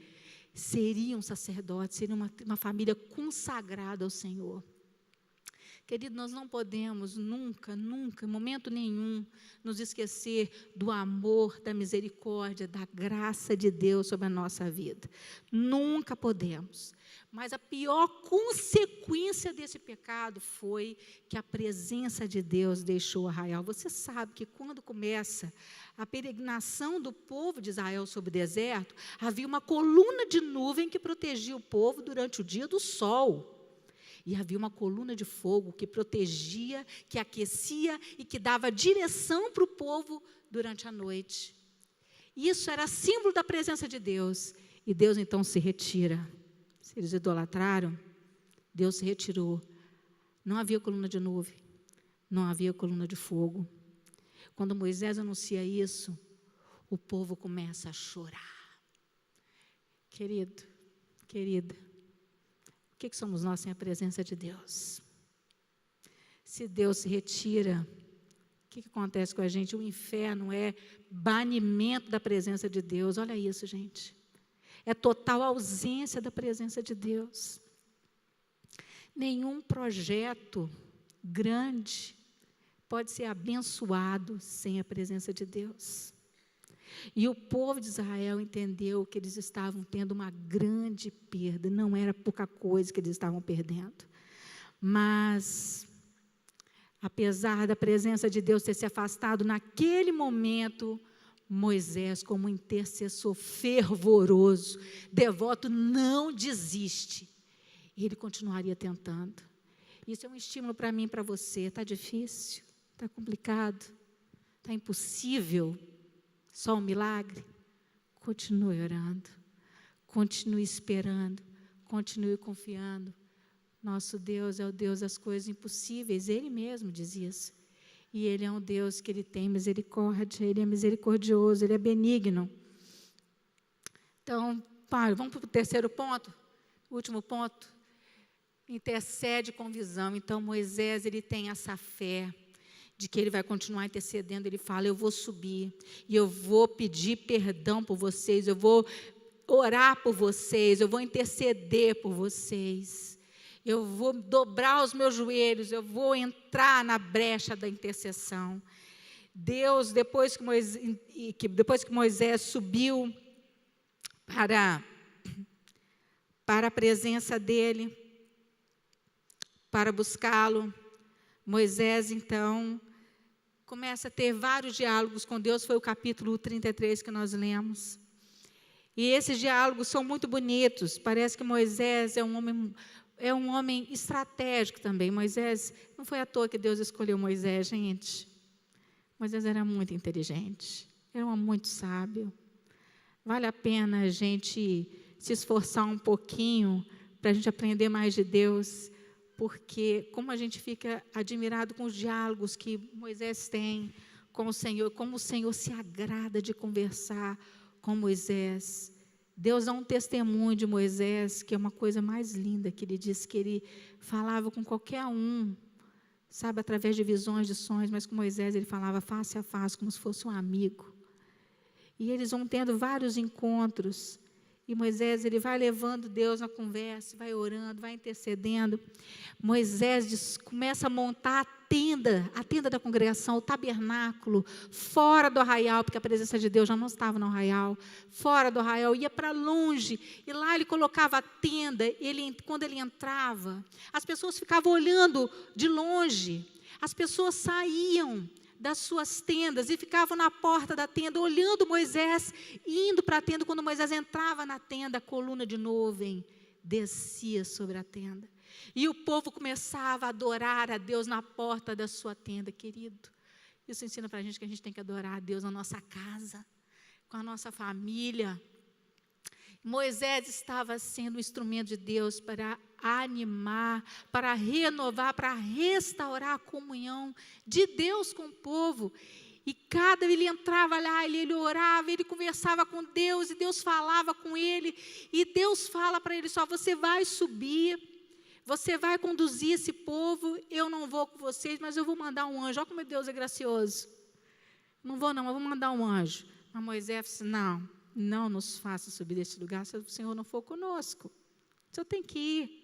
seriam sacerdotes, seriam uma família consagrada ao Senhor. Querido, nós não podemos nunca, em momento nenhum, nos esquecer do amor, da misericórdia, da graça de Deus sobre a nossa vida. Nunca podemos. Mas a pior consequência desse pecado foi que a presença de Deus deixou Arraial. Você sabe que quando começa a peregrinação do povo de Israel sobre o deserto, havia uma coluna de nuvem que protegia o povo durante o dia do sol. E havia uma coluna de fogo que protegia, que aquecia e que dava direção para o povo durante a noite. Isso era símbolo da presença de Deus. E Deus então se retira. Se eles idolatraram, Deus se retirou. Não havia coluna de nuvem, não havia coluna de fogo. Quando Moisés anuncia isso, o povo começa a chorar. Querido, querida, o que somos nós sem a presença de Deus? Se Deus se retira, o que acontece com a gente? O inferno é banimento da presença de Deus. Olha isso, gente. É total ausência da presença de Deus. Nenhum projeto grande pode ser abençoado sem a presença de Deus. E o povo de Israel entendeu que eles estavam tendo uma grande perda, não era pouca coisa que eles estavam perdendo. Mas, apesar da presença de Deus ter se afastado, naquele momento, Moisés, como intercessor fervoroso, devoto, não desiste. Ele continuaria tentando. Isso é um estímulo para mim e para você. Está difícil? Está complicado? Está impossível? Só um milagre? Continue orando, continue esperando, continue confiando. Nosso Deus é o Deus das coisas impossíveis, Ele mesmo diz isso. E Ele é um Deus que Ele tem misericórdia, Ele é misericordioso, Ele é benigno. Então, vamos para o terceiro ponto, último ponto. Intercede com visão. Então, Moisés, ele tem essa fé de que ele vai continuar intercedendo. Ele fala, eu vou subir e eu vou pedir perdão por vocês, eu vou orar por vocês, eu vou interceder por vocês, eu vou dobrar os meus joelhos, eu vou entrar na brecha da intercessão. Deus, depois que Moisés subiu para a presença dele, para buscá-lo, Moisés, então, começa a ter vários diálogos com Deus. Foi o capítulo 33 que nós lemos. E esses diálogos são muito bonitos. Parece que Moisés é um homem é um homem estratégico também. Moisés, não foi à toa que Deus escolheu Moisés, gente. Moisés era muito inteligente, era um homem muito sábio. Vale a pena a gente se esforçar um pouquinho para a gente aprender mais de Deus, porque como a gente fica admirado com os diálogos que Moisés tem com o Senhor, como o Senhor se agrada de conversar com Moisés. Deus dá um testemunho de Moisés, que é uma coisa mais linda, que ele disse que ele falava com qualquer um, sabe, através de visões, de sonhos, mas com Moisés ele falava face a face, como se fosse um amigo. E eles vão tendo vários encontros, e Moisés, ele vai levando Deus na conversa, vai orando, vai intercedendo. Moisés começa a montar a tenda da congregação, o tabernáculo, fora do arraial, porque a presença de Deus já não estava no arraial, fora do arraial, ia para longe, e lá ele colocava a tenda, quando ele entrava, as pessoas ficavam olhando de longe, as pessoas saíam das suas tendas e ficavam na porta da tenda, olhando Moisés, indo para a tenda. Quando Moisés entrava na tenda, a coluna de nuvem descia sobre a tenda. E o povo começava a adorar a Deus na porta da sua tenda, querido. Isso ensina para a gente que a gente tem que adorar a Deus na nossa casa, com a nossa família. Moisés estava sendo um instrumento de Deus para animar, para renovar, para restaurar a comunhão de Deus com o povo. E ele entrava lá, ele orava, ele conversava com Deus, e Deus falava com ele, e Deus fala para ele só: você vai subir, você vai conduzir esse povo, eu não vou com vocês, mas eu vou mandar um anjo. Olha como Deus é gracioso. Não vou não, mas vou mandar um anjo. Mas Moisés disse: não nos faça subir deste lugar se o Senhor não for conosco. O Senhor tem que ir.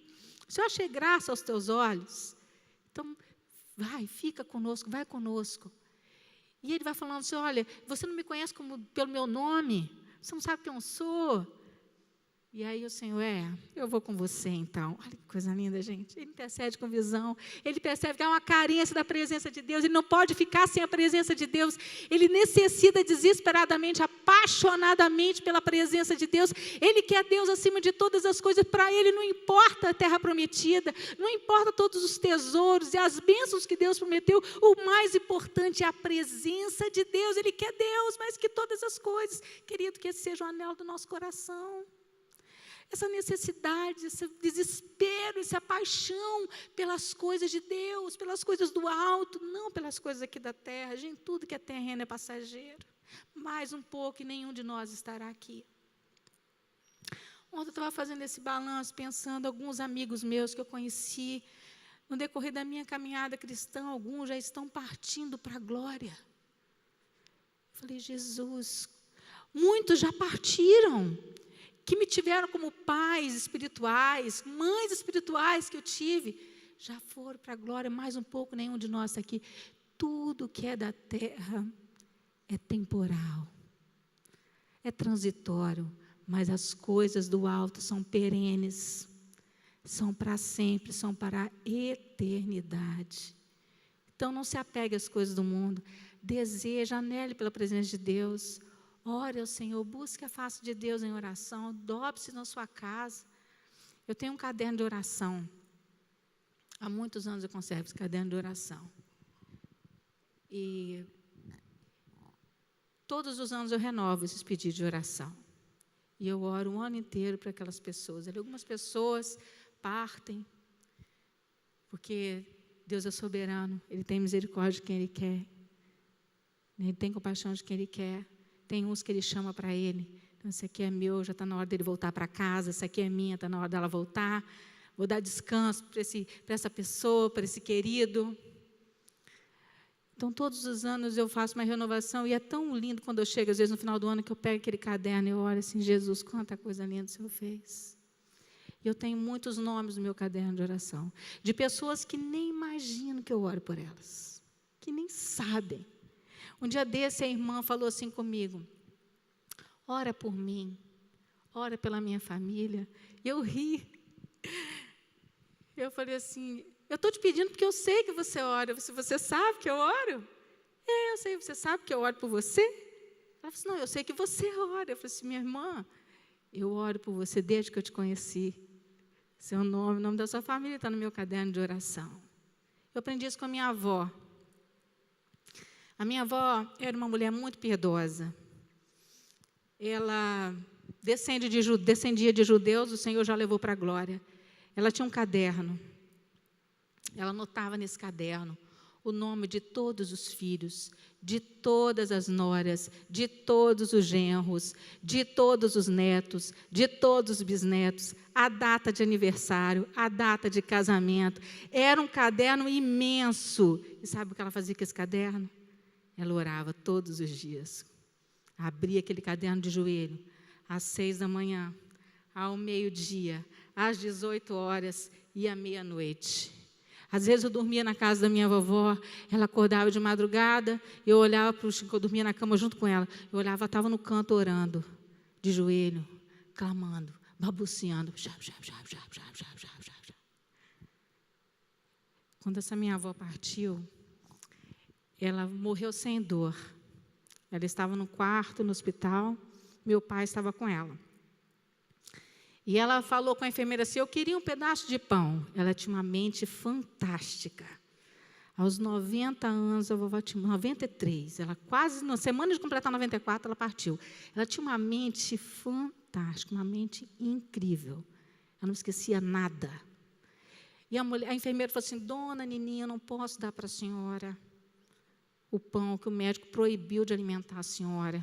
Se eu achei graça aos teus olhos, então fica conosco, vai conosco. E ele vai falando assim: olha, você não me conhece pelo meu nome, você não sabe quem eu sou. E aí o Senhor, eu vou com você então. Olha que coisa linda, gente. Ele intercede com visão, ele percebe que há uma carência da presença de Deus, ele não pode ficar sem a presença de Deus, ele necessita desesperadamente, apaixonadamente pela presença de Deus, ele quer Deus acima de todas as coisas. Para ele não importa a terra prometida, não importa todos os tesouros e as bênçãos que Deus prometeu, o mais importante é a presença de Deus. Ele quer Deus mais que todas as coisas. Querido, que esse seja o anelo do nosso coração. Essa necessidade, esse desespero, essa paixão pelas coisas de Deus, pelas coisas do alto, não pelas coisas aqui da terra. Gente, tudo que é terreno é passageiro. Mais um pouco e nenhum de nós estará aqui. Ontem eu estava fazendo esse balanço, pensando, alguns amigos meus que eu conheci, no decorrer da minha caminhada cristã, alguns já estão partindo para a glória. Eu falei: Jesus, muitos já partiram, que me tiveram como pais espirituais, mães espirituais que eu tive, já foram para a glória. Mais um pouco, nenhum de nós aqui. Tudo que é da terra é temporal, é transitório, mas as coisas do alto são perenes, são para sempre, são para a eternidade. Então não se apegue às coisas do mundo, deseja, anele pela presença de Deus. Ore ao Senhor, busque a face de Deus em oração, dobre-se na sua casa. Eu tenho um caderno de oração. Há muitos anos eu conservo esse caderno de oração. E todos os anos eu renovo esses pedidos de oração. E eu oro um ano inteiro para aquelas pessoas. Algumas pessoas partem, porque Deus é soberano, Ele tem misericórdia de quem Ele quer. Ele tem compaixão de quem Ele quer. Tem uns que Ele chama para Ele. Então, esse aqui é meu, já está na hora dele voltar para casa. Essa aqui é minha, está na hora dela voltar. Vou dar descanso para essa pessoa, para esse querido. Então, todos os anos eu faço uma renovação. E é tão lindo quando eu chego, às vezes, no final do ano, que eu pego aquele caderno e eu olho assim: Jesus, quanta coisa linda o Senhor fez. E eu tenho muitos nomes no meu caderno de oração, de pessoas que nem imaginam que eu oro por elas, que nem sabem. Um dia desse, a irmã falou assim comigo: ora por mim, ora pela minha família. E eu ri. Eu falei assim: eu estou te pedindo porque eu sei que você ora. Você sabe que eu oro? Eu sei, você sabe que eu oro por você? Ela falou assim: não, eu sei que você ora. Eu falei assim: minha irmã, eu oro por você desde que eu te conheci. Seu nome, o nome da sua família está no meu caderno de oração. Eu aprendi isso com a minha avó. A minha avó era uma mulher muito piedosa. Ela descendia de judeus, o Senhor já levou para a glória. Ela tinha um caderno. Ela anotava nesse caderno o nome de todos os filhos, de todas as noras, de todos os genros, de todos os netos, de todos os bisnetos, a data de aniversário, a data de casamento. Era um caderno imenso. E sabe o que ela fazia com esse caderno? Ela orava todos os dias. Abria aquele caderno de joelho, às 6 da manhã, ao meio-dia, às 18 horas e à meia-noite. Às vezes eu dormia na casa da minha vovó, ela acordava de madrugada, eu olhava para o chão, eu dormia na cama junto com ela, eu olhava, ela estava no canto orando, de joelho, clamando, balbuciando. Quando essa minha avó partiu, ela morreu sem dor. Ela estava no quarto, no hospital, meu pai estava com ela. E ela falou com a enfermeira assim, eu queria um pedaço de pão. Ela tinha uma mente fantástica. Aos 90 anos, a vovó tinha 93. Ela quase, na semana de completar 94, ela partiu. Ela tinha uma mente fantástica, uma mente incrível. Ela não esquecia nada. E a enfermeira falou assim, dona Nininha, eu não posso dar para a senhora o pão que o médico proibiu de alimentar a senhora.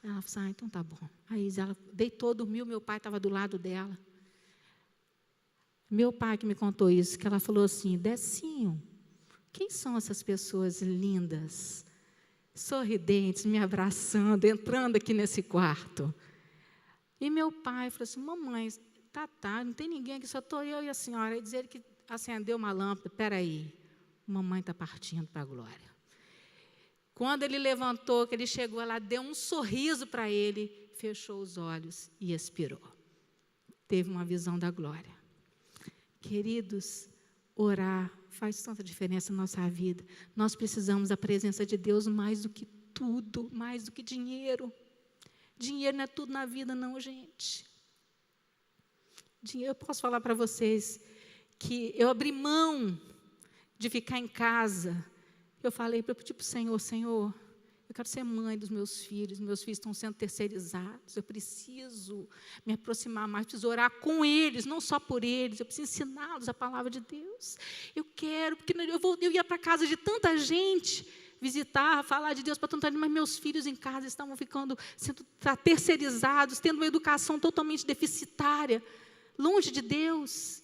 Ela falou assim, então tá bom. Aí ela deitou, dormiu, meu pai estava do lado dela. Meu pai que me contou isso, que ela falou assim, Decinho, quem são essas pessoas lindas, sorridentes, me abraçando, entrando aqui nesse quarto? E meu pai falou assim, mamãe, tá, não tem ninguém aqui, só estou eu e a senhora. Aí dizer que acendeu uma lâmpada, peraí, mamãe está partindo para a glória. Quando ele levantou, que ele chegou lá, deu um sorriso para ele, fechou os olhos e expirou. Teve uma visão da glória. Queridos, orar faz tanta diferença na nossa vida. Nós precisamos da presença de Deus mais do que tudo, mais do que dinheiro. Dinheiro não é tudo na vida, não, gente. Eu posso falar para vocês que eu abri mão de ficar em casa. Eu falei para o Senhor, eu quero ser mãe dos meus filhos estão sendo terceirizados, eu preciso me aproximar mais, preciso orar com eles, não só por eles, eu preciso ensiná-los a palavra de Deus. Eu quero, porque eu ia para a casa de tanta gente, visitar, falar de Deus para tanta gente, mas meus filhos em casa estavam sendo terceirizados, tendo uma educação totalmente deficitária, longe de Deus.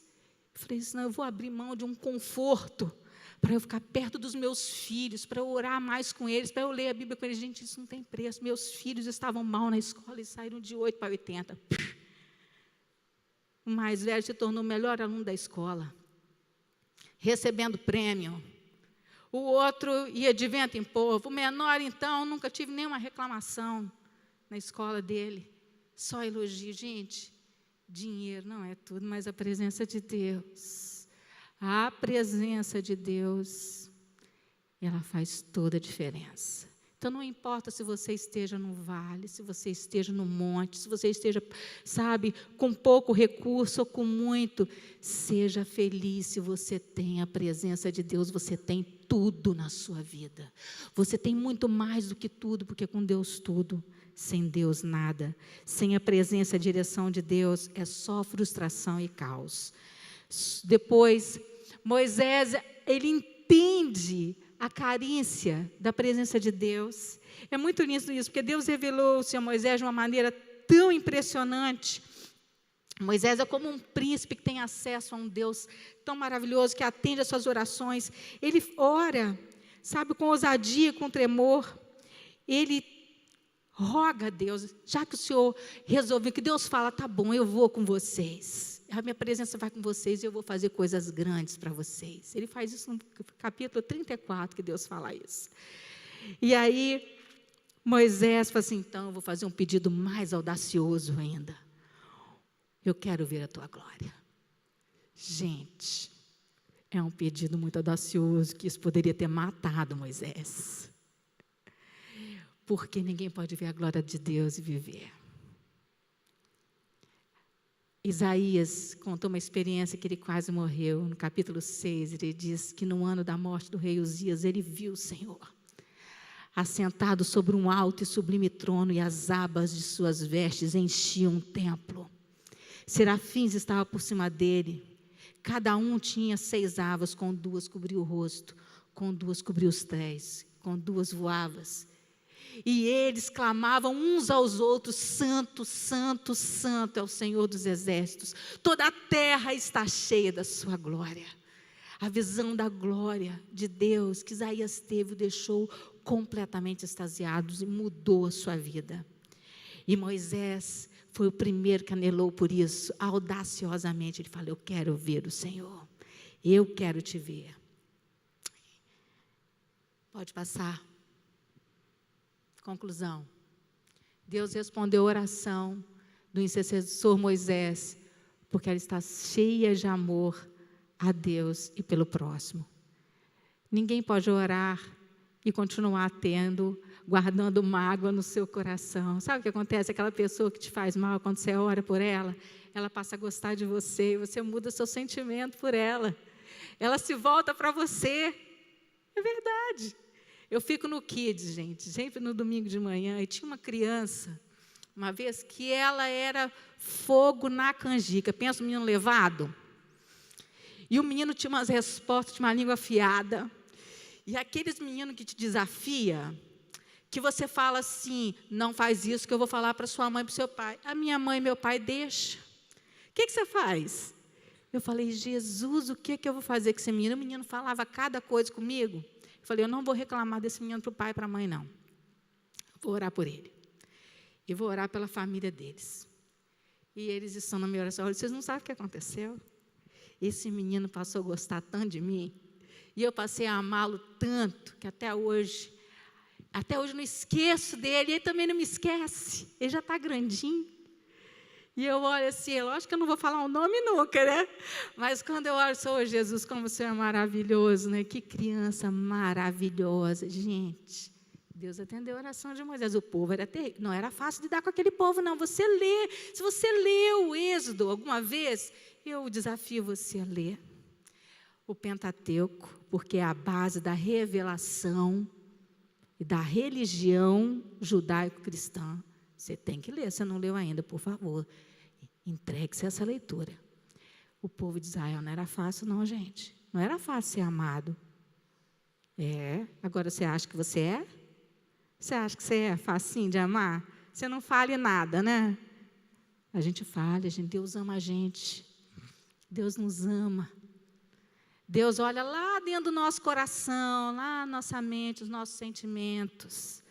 Eu falei assim, não, eu vou abrir mão de um conforto, para eu ficar perto dos meus filhos, para eu orar mais com eles, para eu ler a Bíblia com eles. Gente, isso não tem preço. Meus filhos estavam mal na escola e saíram de 8 para 80. O mais velho se tornou o melhor aluno da escola, recebendo prêmio. O outro ia de vento em povo. O menor, então, nunca tive nenhuma reclamação na escola dele. Só elogio. Gente, dinheiro não é tudo, mas a presença de Deus. A presença de Deus, ela faz toda a diferença. Então, não importa se você esteja no vale, se você esteja no monte, se você esteja, com pouco recurso ou com muito, seja feliz se você tem a presença de Deus, você tem tudo na sua vida. Você tem muito mais do que tudo, porque com Deus tudo, sem Deus nada. Sem a presença e a direção de Deus, é só frustração e caos. Depois, Moisés, ele entende a carência da presença de Deus. É muito lindo isso, porque Deus revelou-se a Moisés de uma maneira tão impressionante. Moisés é como um príncipe que tem acesso a um Deus tão maravilhoso, que atende às suas orações. Ele ora, com ousadia, com tremor. Ele roga a Deus, já que o Senhor resolveu, que Deus fala, tá bom, eu vou com vocês. A minha presença vai com vocês e eu vou fazer coisas grandes para vocês. Ele faz isso no capítulo 34, que Deus fala isso. E aí, Moisés fala assim, então, eu vou fazer um pedido mais audacioso ainda. Eu quero ver a tua glória. Gente, é um pedido muito audacioso, que isso poderia ter matado Moisés. Porque ninguém pode ver a glória de Deus e viver. Isaías contou uma experiência que ele quase morreu. No capítulo 6, ele diz que no ano da morte do rei Uzias, ele viu o Senhor assentado sobre um alto e sublime trono, e as abas de suas vestes enchiam o templo. Serafins estavam por cima dele. Cada um tinha 6 abas, com 2 cobria o rosto, com 2 cobria os pés, com 2 voavas. E eles clamavam uns aos outros: Santo, Santo, Santo é o Senhor dos exércitos. Toda a terra está cheia da sua glória. A visão da glória de Deus que Isaías teve o deixou completamente extasiado e mudou a sua vida. E Moisés foi o primeiro que anelou por isso, audaciosamente. Ele falou: eu quero ver o Senhor, eu quero te ver. Pode passar. Conclusão. Deus respondeu a oração do intercessor Moisés, porque ela está cheia de amor a Deus e pelo próximo. Ninguém pode orar e continuar guardando mágoa no seu coração. Sabe o que acontece? Aquela pessoa que te faz mal, quando você ora por ela, ela passa a gostar de você, e você muda seu sentimento por ela. Ela se volta para você. É verdade. Eu fico no Kids, gente, sempre no domingo de manhã, e tinha uma criança, uma vez, que ela era fogo na canjica. Pensa um menino levado? E o menino tinha umas respostas, tinha uma língua afiada. E aqueles meninos que te desafia, que você fala assim: não faz isso que eu vou falar para sua mãe e para o seu pai. A minha mãe e meu pai deixam. O que você faz? Eu falei: Jesus, o que eu vou fazer com esse menino? O menino falava cada coisa comigo. Eu falei: eu não vou reclamar desse menino para o pai e para a mãe, não. Vou orar por ele. E vou orar pela família deles. E eles estão na minha oração. Vocês não sabem o que aconteceu? Esse menino passou a gostar tanto de mim, e eu passei a amá-lo tanto, que até hoje não esqueço dele, e ele também não me esquece. Ele já está grandinho. E eu olho assim, lógico que eu não vou falar o nome nunca, né? Mas quando eu olho, Senhor Jesus, como você é maravilhoso, né? Que criança maravilhosa. Gente, Deus atendeu a oração de Moisés. O povo era terrível. Não era fácil lidar com aquele povo, não. Se você leu o Êxodo alguma vez, eu desafio você a ler o Pentateuco, porque é a base da revelação e da religião judaico-cristã. Você tem que ler, se não leu ainda, por favor, entregue-se a essa leitura. O povo de Israel não era fácil, não, gente. Não era fácil ser amado. Agora você acha que você é? Você acha que você é facinho de amar? Você não fale nada, né? A gente fala, Deus ama a gente. Deus nos ama. Deus olha lá dentro do nosso coração, lá na nossa mente, os nossos sentimentos.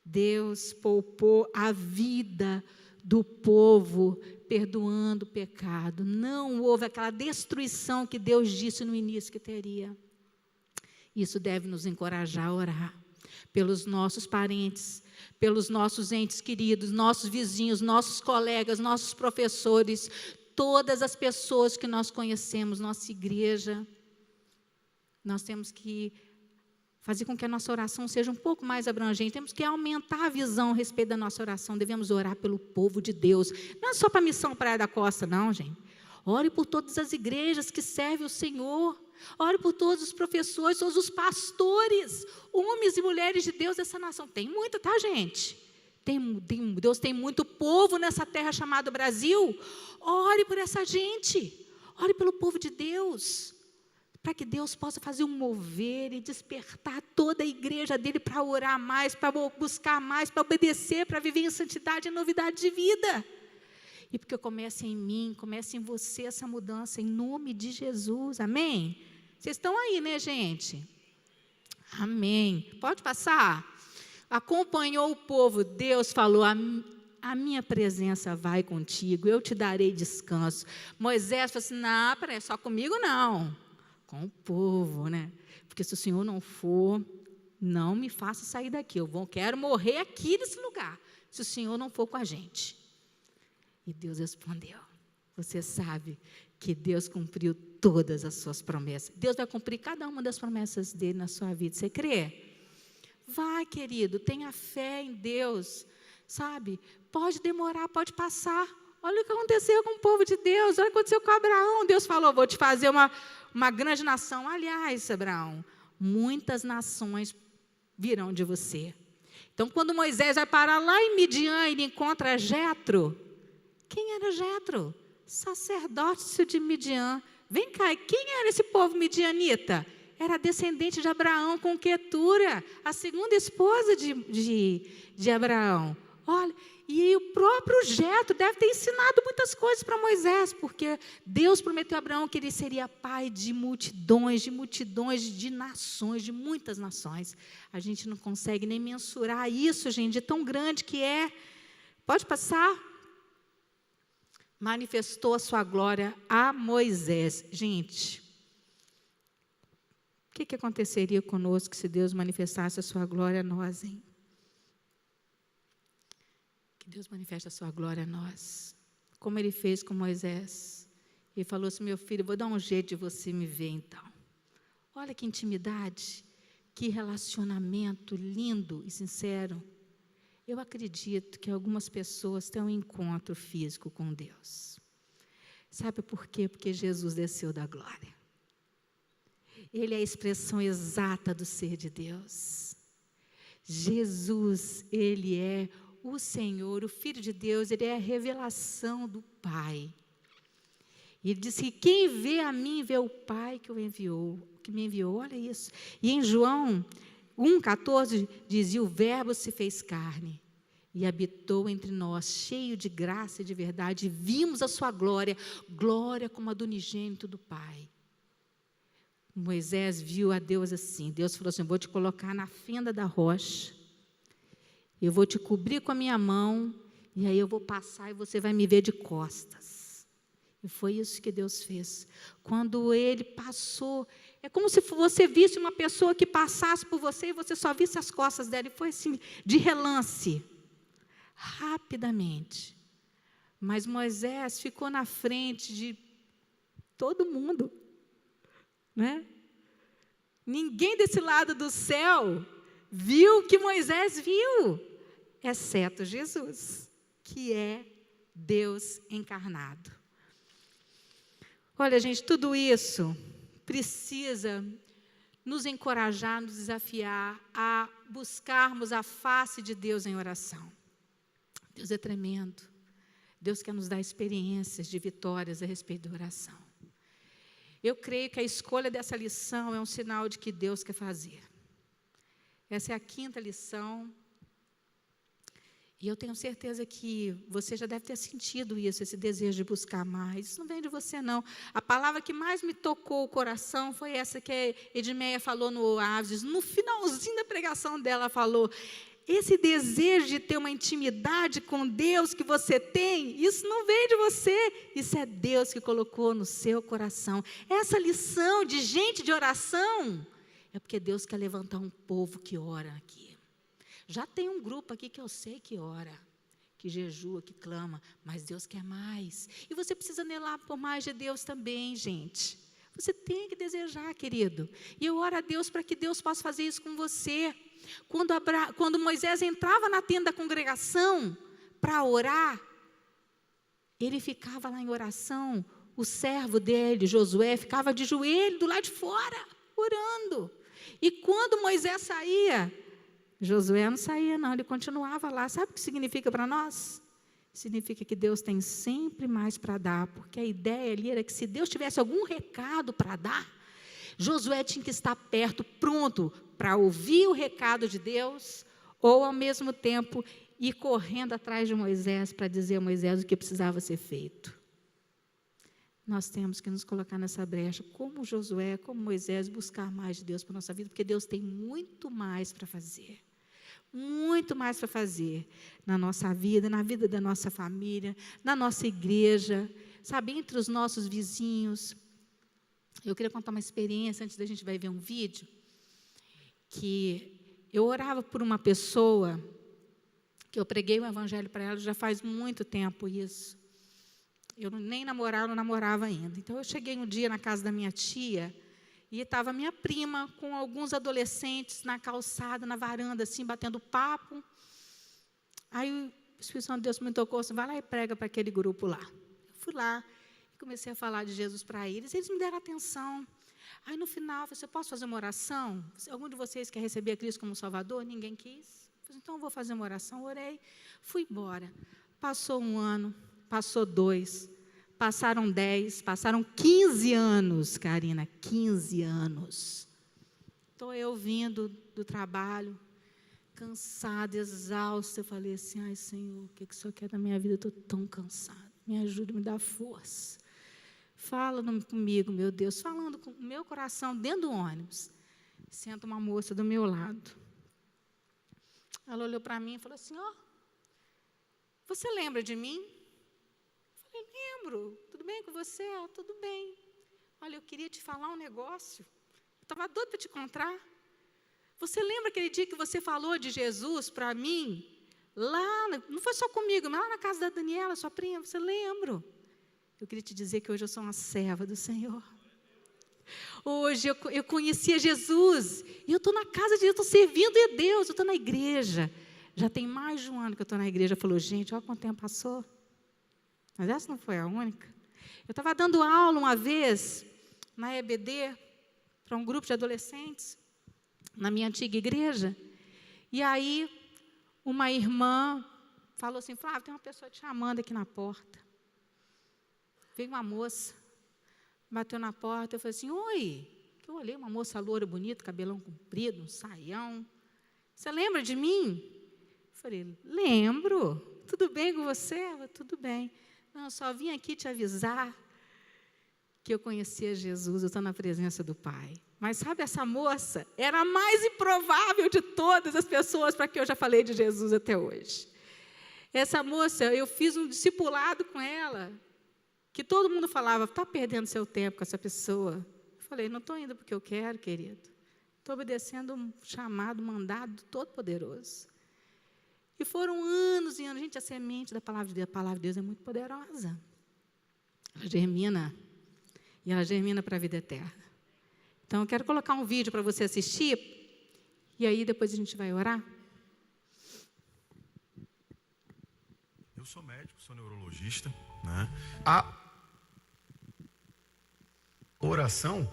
Deus poupou a vida do povo, perdoando o pecado. Não houve aquela destruição que Deus disse no início que teria. Isso deve nos encorajar a orar pelos nossos parentes, pelos nossos entes queridos, nossos vizinhos, nossos colegas, nossos professores, todas as pessoas que nós conhecemos, nossa igreja. Nós temos que fazer com que a nossa oração seja um pouco mais abrangente. Temos que aumentar a visão a respeito da nossa oração. Devemos orar pelo povo de Deus. Não é só para a missão Praia da Costa, não, gente. Ore por todas as igrejas que servem o Senhor. Ore por todos os professores, todos os pastores, homens e mulheres de Deus dessa nação. Tem muita, tá, gente? Deus tem muito povo nessa terra chamada Brasil. Ore por essa gente. Ore pelo povo de Deus, para que Deus possa fazer um mover e despertar toda a igreja dele para orar mais, para buscar mais, para obedecer, para viver em santidade e novidade de vida. E porque comece em mim, comece em você essa mudança, em nome de Jesus, amém? Vocês estão aí, né, gente? Amém. Pode passar? Acompanhou o povo, Deus falou: a minha presença vai contigo, eu te darei descanso. Moisés falou assim: não, peraí, só comigo não. Com o povo, né? Porque se o Senhor não for, não me faça sair daqui. Quero morrer aqui nesse lugar, se o Senhor não for com a gente. E Deus respondeu. Você sabe que Deus cumpriu todas as suas promessas. Deus vai cumprir cada uma das promessas dele na sua vida. Você crê? Vai, querido, tenha fé em Deus. Sabe? Pode demorar, pode passar Olha o que aconteceu com o povo de Deus, olha o que aconteceu com Abraão. Deus falou, vou te fazer uma grande nação. Aliás, Abraão, muitas nações virão de você. Então, quando Moisés vai parar lá em Midian, ele encontra Jetro. Quem era Jetro? Sacerdócio de Midian. Vem cá, quem era esse povo midianita? Era descendente de Abraão com Quetura, a segunda esposa de Abraão. Olha, e o próprio Jetro deve ter ensinado muitas coisas para Moisés, porque Deus prometeu a Abraão que ele seria pai de multidões, de nações, de muitas nações. A gente não consegue nem mensurar isso, gente, de tão grande que é. Pode passar? Manifestou a sua glória a Moisés. Gente, o que aconteceria conosco se Deus manifestasse a sua glória a nós, hein? Que Deus manifeste a sua glória a nós. Como Ele fez com Moisés. Ele falou assim, meu filho, vou dar um jeito de você me ver então. Olha que intimidade, que relacionamento lindo e sincero. Eu acredito que algumas pessoas têm um encontro físico com Deus. Sabe por quê? Porque Jesus desceu da glória. Ele é a expressão exata do ser de Deus. Jesus, Ele é o Senhor, o Filho de Deus, Ele é a revelação do Pai. Ele disse que quem vê a mim, vê o Pai que me enviou, olha isso. E em João 1,14, dizia, o Verbo se fez carne e habitou entre nós, cheio de graça e de verdade, e vimos a sua glória, glória como a do unigênito do Pai. Moisés viu a Deus assim, Deus falou assim, vou te colocar na fenda da rocha, eu vou te cobrir com a minha mão, e aí eu vou passar e você vai me ver de costas. E foi isso que Deus fez. Quando Ele passou, é como se você visse uma pessoa que passasse por você e você só visse as costas dela. E foi assim, de relance, rapidamente. Mas Moisés ficou na frente de todo mundo. Né? Ninguém desse lado do céu viu o que Moisés viu, exceto Jesus, que é Deus encarnado. Olha, gente, tudo isso precisa nos encorajar, nos desafiar a buscarmos a face de Deus em oração. Deus é tremendo. Deus quer nos dar experiências de vitórias a respeito da oração. Eu creio que a escolha dessa lição é um sinal de que Deus quer fazer. Essa é a 5ª lição. E eu tenho certeza que você já deve ter sentido isso, esse desejo de buscar mais. Isso não vem de você, não. A palavra que mais me tocou o coração foi essa que a Edmeia falou no Aves. No finalzinho da pregação dela, ela falou, esse desejo de ter uma intimidade com Deus que você tem, isso não vem de você, isso é Deus que colocou no seu coração. Essa lição de gente de oração, é porque Deus quer levantar um povo que ora aqui. Já tem um grupo aqui que eu sei que ora, que jejua, que clama, mas Deus quer mais. E você precisa anelar por mais de Deus também, gente. Você tem que desejar, querido. E eu oro a Deus para que Deus possa fazer isso com você. Quando Moisés entrava na tenda da congregação para orar, ele ficava lá em oração, o servo dele, Josué, ficava de joelho do lado de fora, orando. E quando Moisés saía, Josué não saía não, ele continuava lá. Sabe o que significa para nós? Significa que Deus tem sempre mais para dar, porque a ideia ali era que se Deus tivesse algum recado para dar, Josué tinha que estar perto, pronto, para ouvir o recado de Deus, ou ao mesmo tempo ir correndo atrás de Moisés para dizer a Moisés o que precisava ser feito. Nós temos que nos colocar nessa brecha, como Josué, como Moisés, buscar mais de Deus para a nossa vida, porque Deus tem muito mais para fazer. Muito mais para fazer na nossa vida, na vida da nossa família, na nossa igreja, sabe, entre os nossos vizinhos. Eu queria contar uma experiência, antes da gente vai ver um vídeo, que eu orava por uma pessoa, que eu preguei o evangelho para ela, já faz muito tempo isso. Eu nem namorava, não namorava ainda. Então, eu cheguei um dia na casa da minha tia, e estava minha prima com alguns adolescentes na calçada, na varanda, assim, batendo papo. Aí, Espírito Santo de Deus me tocou, assim, vai lá e prega para aquele grupo lá. Eu fui lá e comecei a falar de Jesus para eles. Eles me deram atenção. Aí, no final, eu falei, eu posso fazer uma oração? Algum de vocês quer receber a Cristo como Salvador? Ninguém quis. Eu falei, então, eu vou fazer uma oração. Orei, fui embora. Passou 1 ano, passou 2, passaram 10, passaram 15 anos, Karina, 15 anos. Estou eu vindo do trabalho, cansada, exausta. Eu falei assim, ai, Senhor, o que o Senhor quer da minha vida? Eu estou tão cansada. Me ajuda, me dá força. Fala comigo, meu Deus, falando com o meu coração dentro do ônibus. Senta uma moça do meu lado. Ela olhou para mim e falou assim, você lembra de mim? Eu falei, lembro. Tudo bem com você? Tudo bem. Olha, eu queria te falar um negócio. Eu estava doida para te encontrar. Você lembra aquele dia que você falou de Jesus para mim? Lá, não foi só comigo, mas lá na casa da Daniela, sua prima, você lembra? Eu queria te dizer que hoje eu sou uma serva do Senhor. Hoje eu conhecia Jesus. E eu estou na casa de Deus, estou servindo a Deus, eu estou na igreja. Já tem mais de 1 ano que eu estou na igreja. Falou, gente, olha quanto tempo passou. Mas essa não foi a única. Eu estava dando aula uma vez, na EBD, para um grupo de adolescentes, na minha antiga igreja. E aí, uma irmã falou assim, Flávia, tem uma pessoa te chamando aqui na porta. Veio uma moça, bateu na porta, eu falei assim, oi. Eu olhei, uma moça loura, bonita, cabelão comprido, um saião. Você lembra de mim? Eu falei, lembro. Tudo bem com você? Eu falei, tudo bem. Não, só vim aqui te avisar que eu conhecia Jesus, eu estou na presença do Pai. Mas sabe, essa moça era a mais improvável de todas as pessoas para que eu já falei de Jesus até hoje. Essa moça, eu fiz um discipulado com ela, que todo mundo falava, está perdendo seu tempo com essa pessoa. Eu falei, não estou indo porque eu quero, querido. Estou obedecendo um chamado, mandado do Todo-Poderoso. E foram anos e anos. Gente, a semente da palavra de Deus é muito poderosa. Ela germina. E ela germina para a vida eterna. Então, eu quero colocar um vídeo para você assistir. E aí, depois a gente vai orar. Eu sou médico, sou neurologista, né? A oração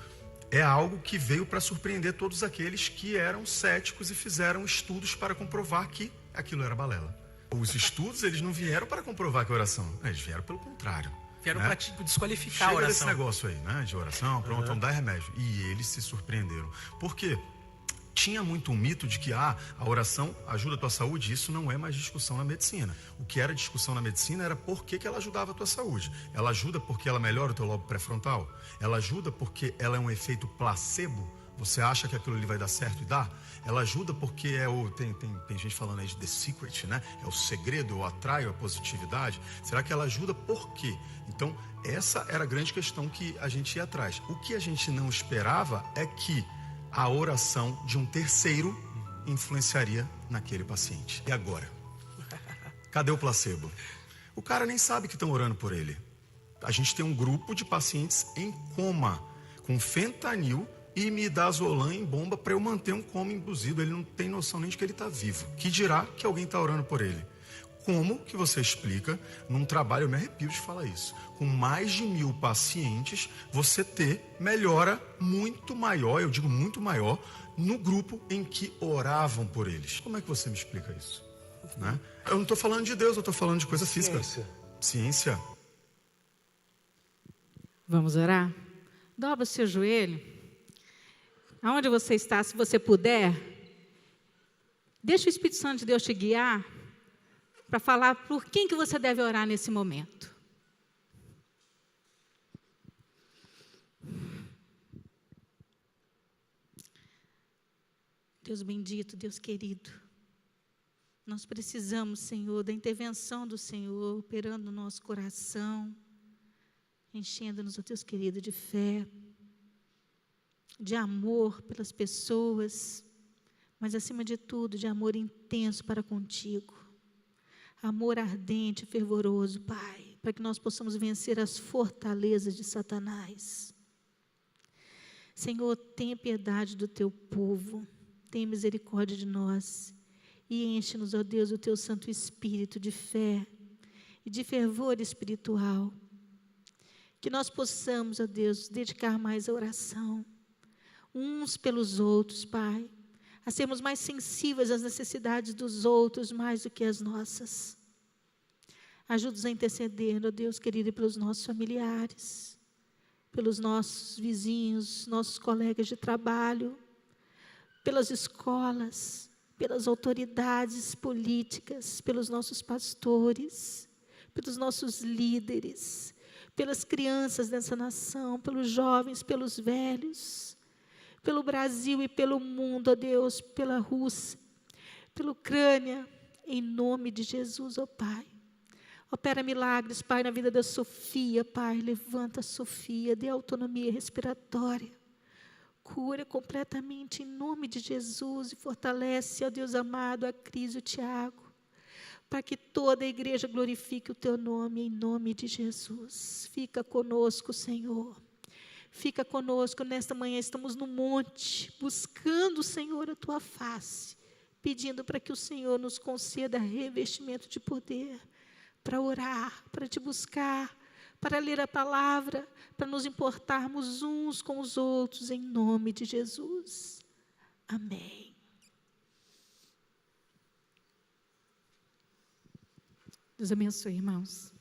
é algo que veio para surpreender todos aqueles que eram céticos e fizeram estudos para comprovar que aquilo era balela. Os estudos, eles não vieram para comprovar que a oração, eles vieram pelo contrário. Vieram para desqualificar Chega a oração. desse negócio aí, né? De oração, pronto, vamos dar remédio. E eles se surpreenderam. Por quê? Tinha muito um mito de que a oração ajuda a tua saúde. Isso não é mais discussão na medicina. O que era discussão na medicina era por que ela ajudava a tua saúde. Ela ajuda porque ela melhora o teu lobo pré-frontal. Ela ajuda porque ela é um efeito placebo. Você acha que aquilo ali vai dar certo e dá? Ela ajuda porque tem gente falando aí de The Secret, né? É o segredo, eu atraio a positividade. Será que ela ajuda por quê? Então, essa era a grande questão que a gente ia atrás. O que a gente não esperava é que a oração de um terceiro influenciaria naquele paciente. E agora? Cadê o placebo? O cara nem sabe que estão orando por ele. A gente tem um grupo de pacientes em coma, com fentanil e midazolam em bomba para eu manter um coma induzido. Ele não tem noção nem de que ele está vivo. Que dirá que alguém está orando por ele? Como que você explica, num trabalho, eu me arrepio de falar isso, com mais de 1000 pacientes, você ter melhora muito maior, eu digo muito maior, no grupo em que oravam por eles? Como é que você me explica isso? Né? Eu não estou falando de Deus, eu estou falando de coisa física. Ciência. Vamos orar? Dobra o seu joelho. Aonde você está, se você puder, deixa o Espírito Santo de Deus te guiar para falar por quem que você deve orar nesse momento. Deus bendito, Deus querido, nós precisamos, Senhor, da intervenção do Senhor, operando no nosso coração, enchendo-nos, ó Deus querido, de fé, de amor pelas pessoas, mas acima de tudo, de amor intenso para contigo. Amor ardente e fervoroso, Pai, para que nós possamos vencer as fortalezas de Satanás. Senhor, tenha piedade do teu povo, tenha misericórdia de nós e enche-nos, ó Deus, o teu Santo Espírito de fé e de fervor espiritual. Que nós possamos, ó Deus, dedicar mais a oração, uns pelos outros, Pai, a sermos mais sensíveis às necessidades dos outros, mais do que as nossas. Ajuda-nos a interceder, ó Deus querido, pelos nossos familiares, pelos nossos vizinhos, nossos colegas de trabalho, pelas escolas, pelas autoridades políticas, pelos nossos pastores, pelos nossos líderes, pelas crianças dessa nação, pelos jovens, pelos velhos, pelo Brasil e pelo mundo, ó Deus, pela Rússia, pela Ucrânia, em nome de Jesus, ó Pai. Opera milagres, Pai, na vida da Sofia, Pai, levanta a Sofia, dê autonomia respiratória, cura completamente em nome de Jesus e fortalece, ó Deus amado, a Cris e o Tiago, para que toda a igreja glorifique o teu nome, em nome de Jesus. Fica conosco, Senhor. Fica conosco, nesta manhã estamos no monte, buscando, Senhor, a tua face, pedindo para que o Senhor nos conceda revestimento de poder, para orar, para te buscar, para ler a palavra, para nos importarmos uns com os outros, em nome de Jesus. Amém. Deus abençoe, irmãos.